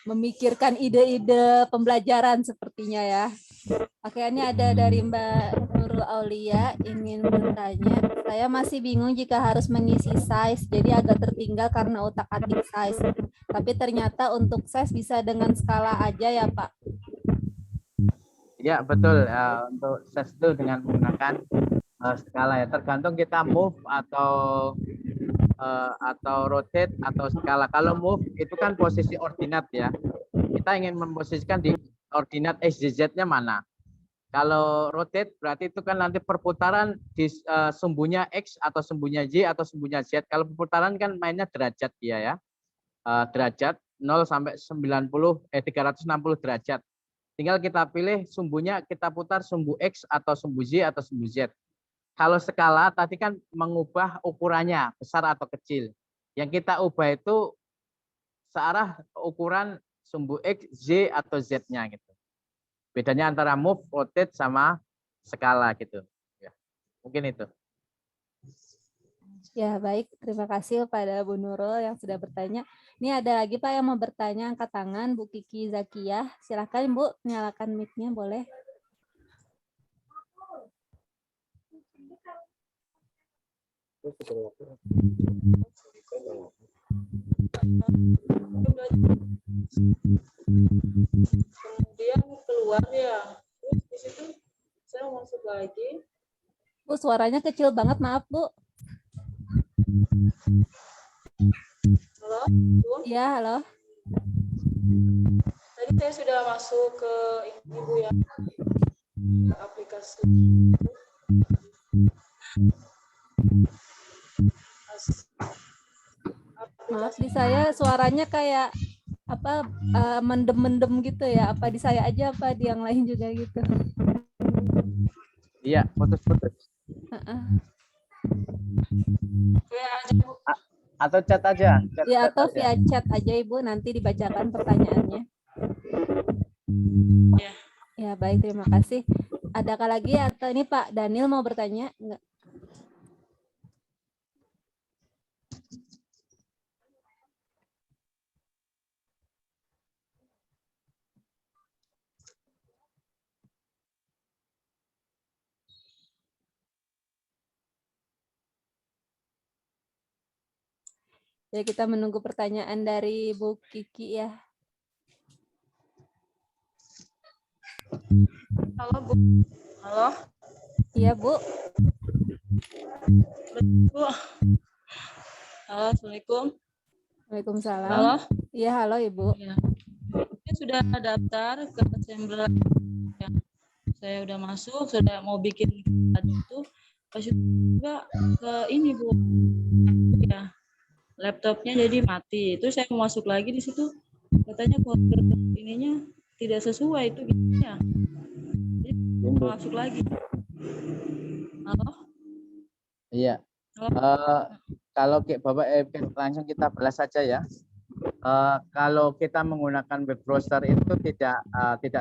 [SPEAKER 1] memikirkan ide-ide pembelajaran sepertinya ya. Oke, ini ada dari Mbak Nurul Aulia ingin bertanya. Saya masih bingung jika harus mengisi size, jadi agak tertinggal karena utak-atik size. Tapi ternyata untuk size bisa dengan skala aja ya Pak?
[SPEAKER 3] Ya, betul. Untuk size itu dengan menggunakan skala ya. Tergantung kita move atau rotate atau skala. Kalau move itu kan posisi ordinat ya. Kita ingin memposisikan di ordinat XYZ-nya mana. Kalau rotate berarti itu kan nanti perputaran di sumbunya X atau sumbunya Y atau sumbunya Z. Kalau perputaran kan mainnya derajat dia ya. Derajat 0 sampai 360 derajat. Tinggal kita pilih sumbunya, kita putar sumbu X atau sumbu Y atau sumbu Z. Kalau skala tadi kan mengubah ukurannya besar atau kecil. Yang kita ubah itu searah ukuran sumbu X, Y atau Z-nya gitu. Bedanya antara move, rotate sama skala gitu. Ya, mungkin itu.
[SPEAKER 1] Ya, baik. Terima kasih pada Bu Nurul yang sudah bertanya. Ini ada lagi Pak yang mau bertanya, angkat tangan, Bu Kiki Zakiyah. Silakan Bu, nyalakan mic-nya boleh.
[SPEAKER 5] Kemudian keluar ya, terus di situ saya masuk lagi.
[SPEAKER 1] Bu, suaranya kecil banget, maaf Bu.
[SPEAKER 5] Halo, Bu?
[SPEAKER 1] Iya, halo.
[SPEAKER 5] Tadi saya sudah masuk ke Ibu ya, ke aplikasi.
[SPEAKER 1] suaranya kayak apa mendem-mendem gitu ya, apa di saya aja apa di yang lain juga gitu.
[SPEAKER 3] Iya, putus-putus.
[SPEAKER 5] Kayak aja Bu.
[SPEAKER 3] Atau chat aja.
[SPEAKER 1] Ya
[SPEAKER 3] Chat
[SPEAKER 1] atau
[SPEAKER 3] aja.
[SPEAKER 1] via chat aja Ibu, nanti dibacakan pertanyaannya.
[SPEAKER 5] Ya.
[SPEAKER 1] Ya baik, terima kasih. Adakah lagi atau ini Pak Daniel mau bertanya? Enggak. Ya kita menunggu pertanyaan dari Bu Kiki ya.
[SPEAKER 5] Halo Bu. Halo.
[SPEAKER 1] Iya Bu.
[SPEAKER 5] Bu. Halo, Assalamualaikum.
[SPEAKER 1] Waalaikumsalam.
[SPEAKER 5] Halo.
[SPEAKER 1] Iya halo Ibu.
[SPEAKER 5] Ya. Saya sudah daftar ke assembler. Ya. Saya udah masuk, sudah mau bikin tadi itu. Pas juga ke ini Bu. Ya. Laptopnya jadi mati. Itu saya mau masuk lagi di situ. Katanya kode ininya tidak sesuai itu gimana? Jadi mau masuk lagi. Halo.
[SPEAKER 3] Iya.
[SPEAKER 5] Halo.
[SPEAKER 3] Kalau Bapak langsung kita bahas saja ya. Kalau kita menggunakan web browser itu tidak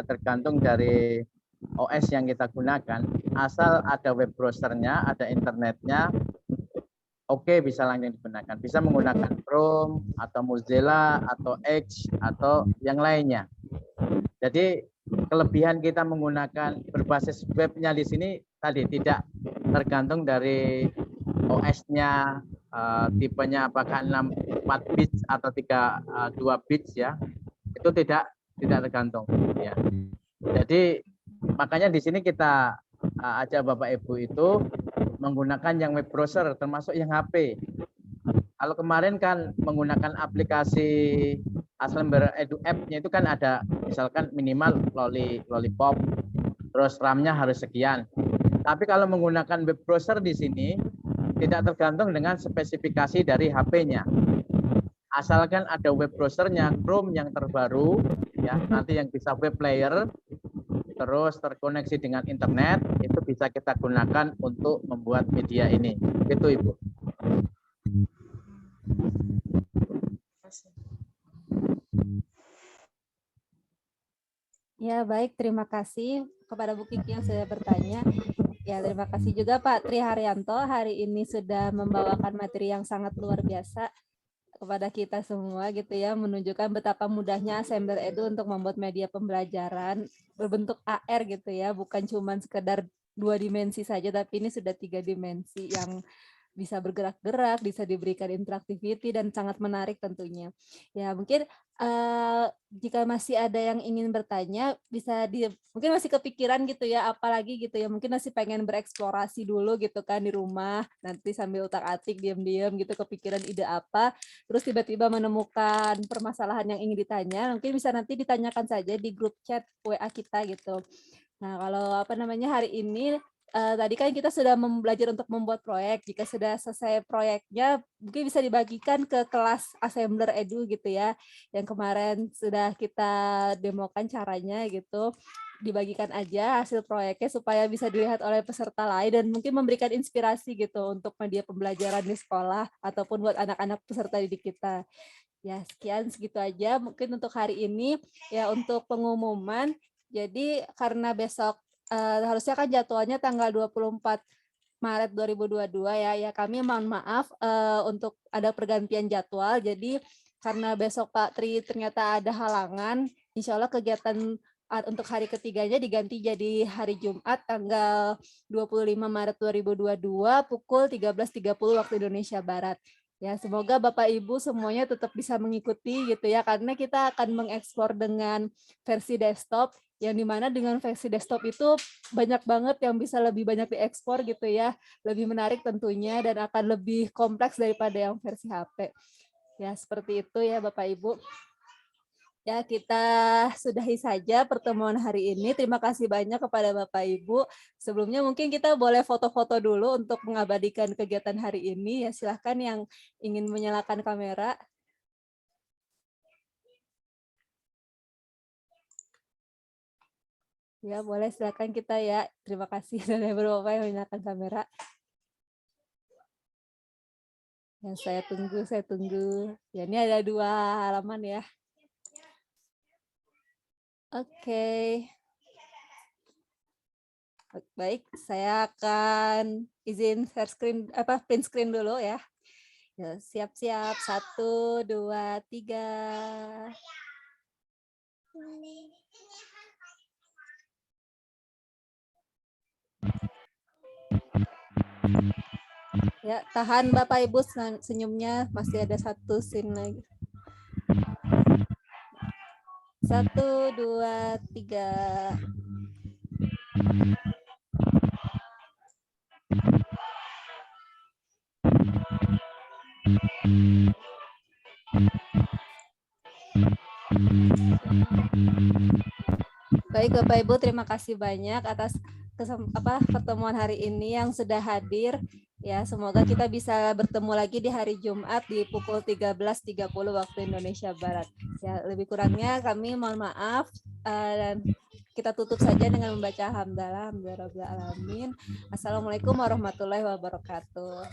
[SPEAKER 3] tergantung dari OS yang kita gunakan, asal ada web browsernya, ada internetnya, oke, bisa langsung digunakan. Bisa menggunakan Chrome atau Mozilla atau Edge atau yang lainnya. Jadi kelebihan kita menggunakan berbasis webnya di sini tadi tidak tergantung dari OS-nya, tipenya apakah 4 bits atau 2 bits ya. Itu tidak tergantung ya. Jadi makanya di sini kita ajak Bapak Ibu itu menggunakan yang web browser termasuk yang HP. Kalau kemarin kan menggunakan aplikasi Assembler Edu App-nya itu kan ada misalkan minimal Lollipop, terus RAM-nya harus sekian. Tapi kalau menggunakan web browser di sini tidak tergantung dengan spesifikasi dari HP-nya. Asalkan ada web browsernya, Chrome yang terbaru, ya nanti yang bisa web player, terus terkoneksi dengan internet, itu bisa kita gunakan untuk membuat media ini. Itu Ibu.
[SPEAKER 1] Ya baik, terima kasih kepada Bu Kiki yang sudah bertanya. Ya terima kasih juga Pak Tri Haryanto, hari ini sudah membawakan materi yang sangat luar biasa kepada kita semua gitu ya, menunjukkan betapa mudahnya Assembler Edu untuk membuat media pembelajaran berbentuk AR gitu ya, bukan cuma sekedar 2 dimensi saja, tapi ini sudah 3 dimensi yang bisa bergerak-gerak, bisa diberikan interactivity dan sangat menarik tentunya. Ya mungkin jika masih ada yang ingin bertanya, bisa mungkin masih kepikiran gitu ya, apalagi gitu ya, mungkin masih pengen bereksplorasi dulu gitu kan di rumah, nanti sambil utak-atik diam-diam gitu kepikiran ide apa, terus tiba-tiba menemukan permasalahan yang ingin ditanya, mungkin bisa nanti ditanyakan saja di grup chat WA kita gitu. Nah kalau hari ini tadi kan kita sudah belajar untuk membuat proyek. Jika sudah selesai proyeknya, mungkin bisa dibagikan ke kelas Assembler Edu gitu ya. Yang kemarin sudah kita demokan caranya gitu. Dibagikan aja hasil proyeknya supaya bisa dilihat oleh peserta lain dan mungkin memberikan inspirasi gitu untuk media pembelajaran di sekolah ataupun buat anak-anak peserta didik kita. Ya, sekian segitu aja mungkin untuk hari ini. Ya, untuk pengumuman, jadi karena besok harusnya kan jadwalnya tanggal 24 Maret 2022 ya kami mohon maaf untuk ada pergantian jadwal. Jadi karena besok Pak Tri ternyata ada halangan, insya Allah kegiatan untuk hari ketiganya diganti jadi hari Jumat tanggal 25 Maret 2022 pukul 13.30 waktu Indonesia Barat. Ya, semoga Bapak Ibu semuanya tetap bisa mengikuti gitu ya, karena kita akan mengeksplor dengan versi desktop, yang dimana dengan versi desktop itu banyak banget yang bisa lebih banyak diekspor gitu ya, lebih menarik tentunya dan akan lebih kompleks daripada yang versi HP. Ya, seperti itu ya Bapak Ibu. Ya, kita sudahi saja pertemuan hari ini. Terima kasih banyak kepada Bapak Ibu. Sebelumnya mungkin kita boleh foto-foto dulu untuk mengabadikan kegiatan hari ini. Ya, silahkan yang ingin menyalakan kamera. Ya, boleh silakan kita ya. Terima kasih dari Bapak yang menyalakan kamera. Ya, saya tunggu. Ya, ini ada 2 halaman ya. Oke. Baik, saya akan izin print screen dulu ya. Ya, siap-siap. 1, 2, 3. Ya, tahan Bapak Ibu senyumnya, masih ada 1 scene lagi. 1, 2, 3. Baik Bapak Ibu, terima kasih banyak atas pertemuan hari ini yang sudah hadir. Ya, semoga kita bisa bertemu lagi di hari Jumat di pukul 13.30 waktu Indonesia Barat. Ya, lebih kurangnya kami mohon maaf dan kita tutup saja dengan membaca hamdalah, alhamdulillahirabbil. Assalamualaikum warahmatullahi wabarakatuh.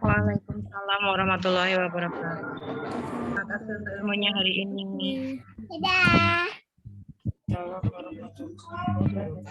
[SPEAKER 6] Waalaikumsalam warahmatullahi wabarakatuh. Terima kasih untuk ilmunya hari ini.
[SPEAKER 1] Dadah.
[SPEAKER 6] Assalamualaikum warahmatullahi wabarakatuh.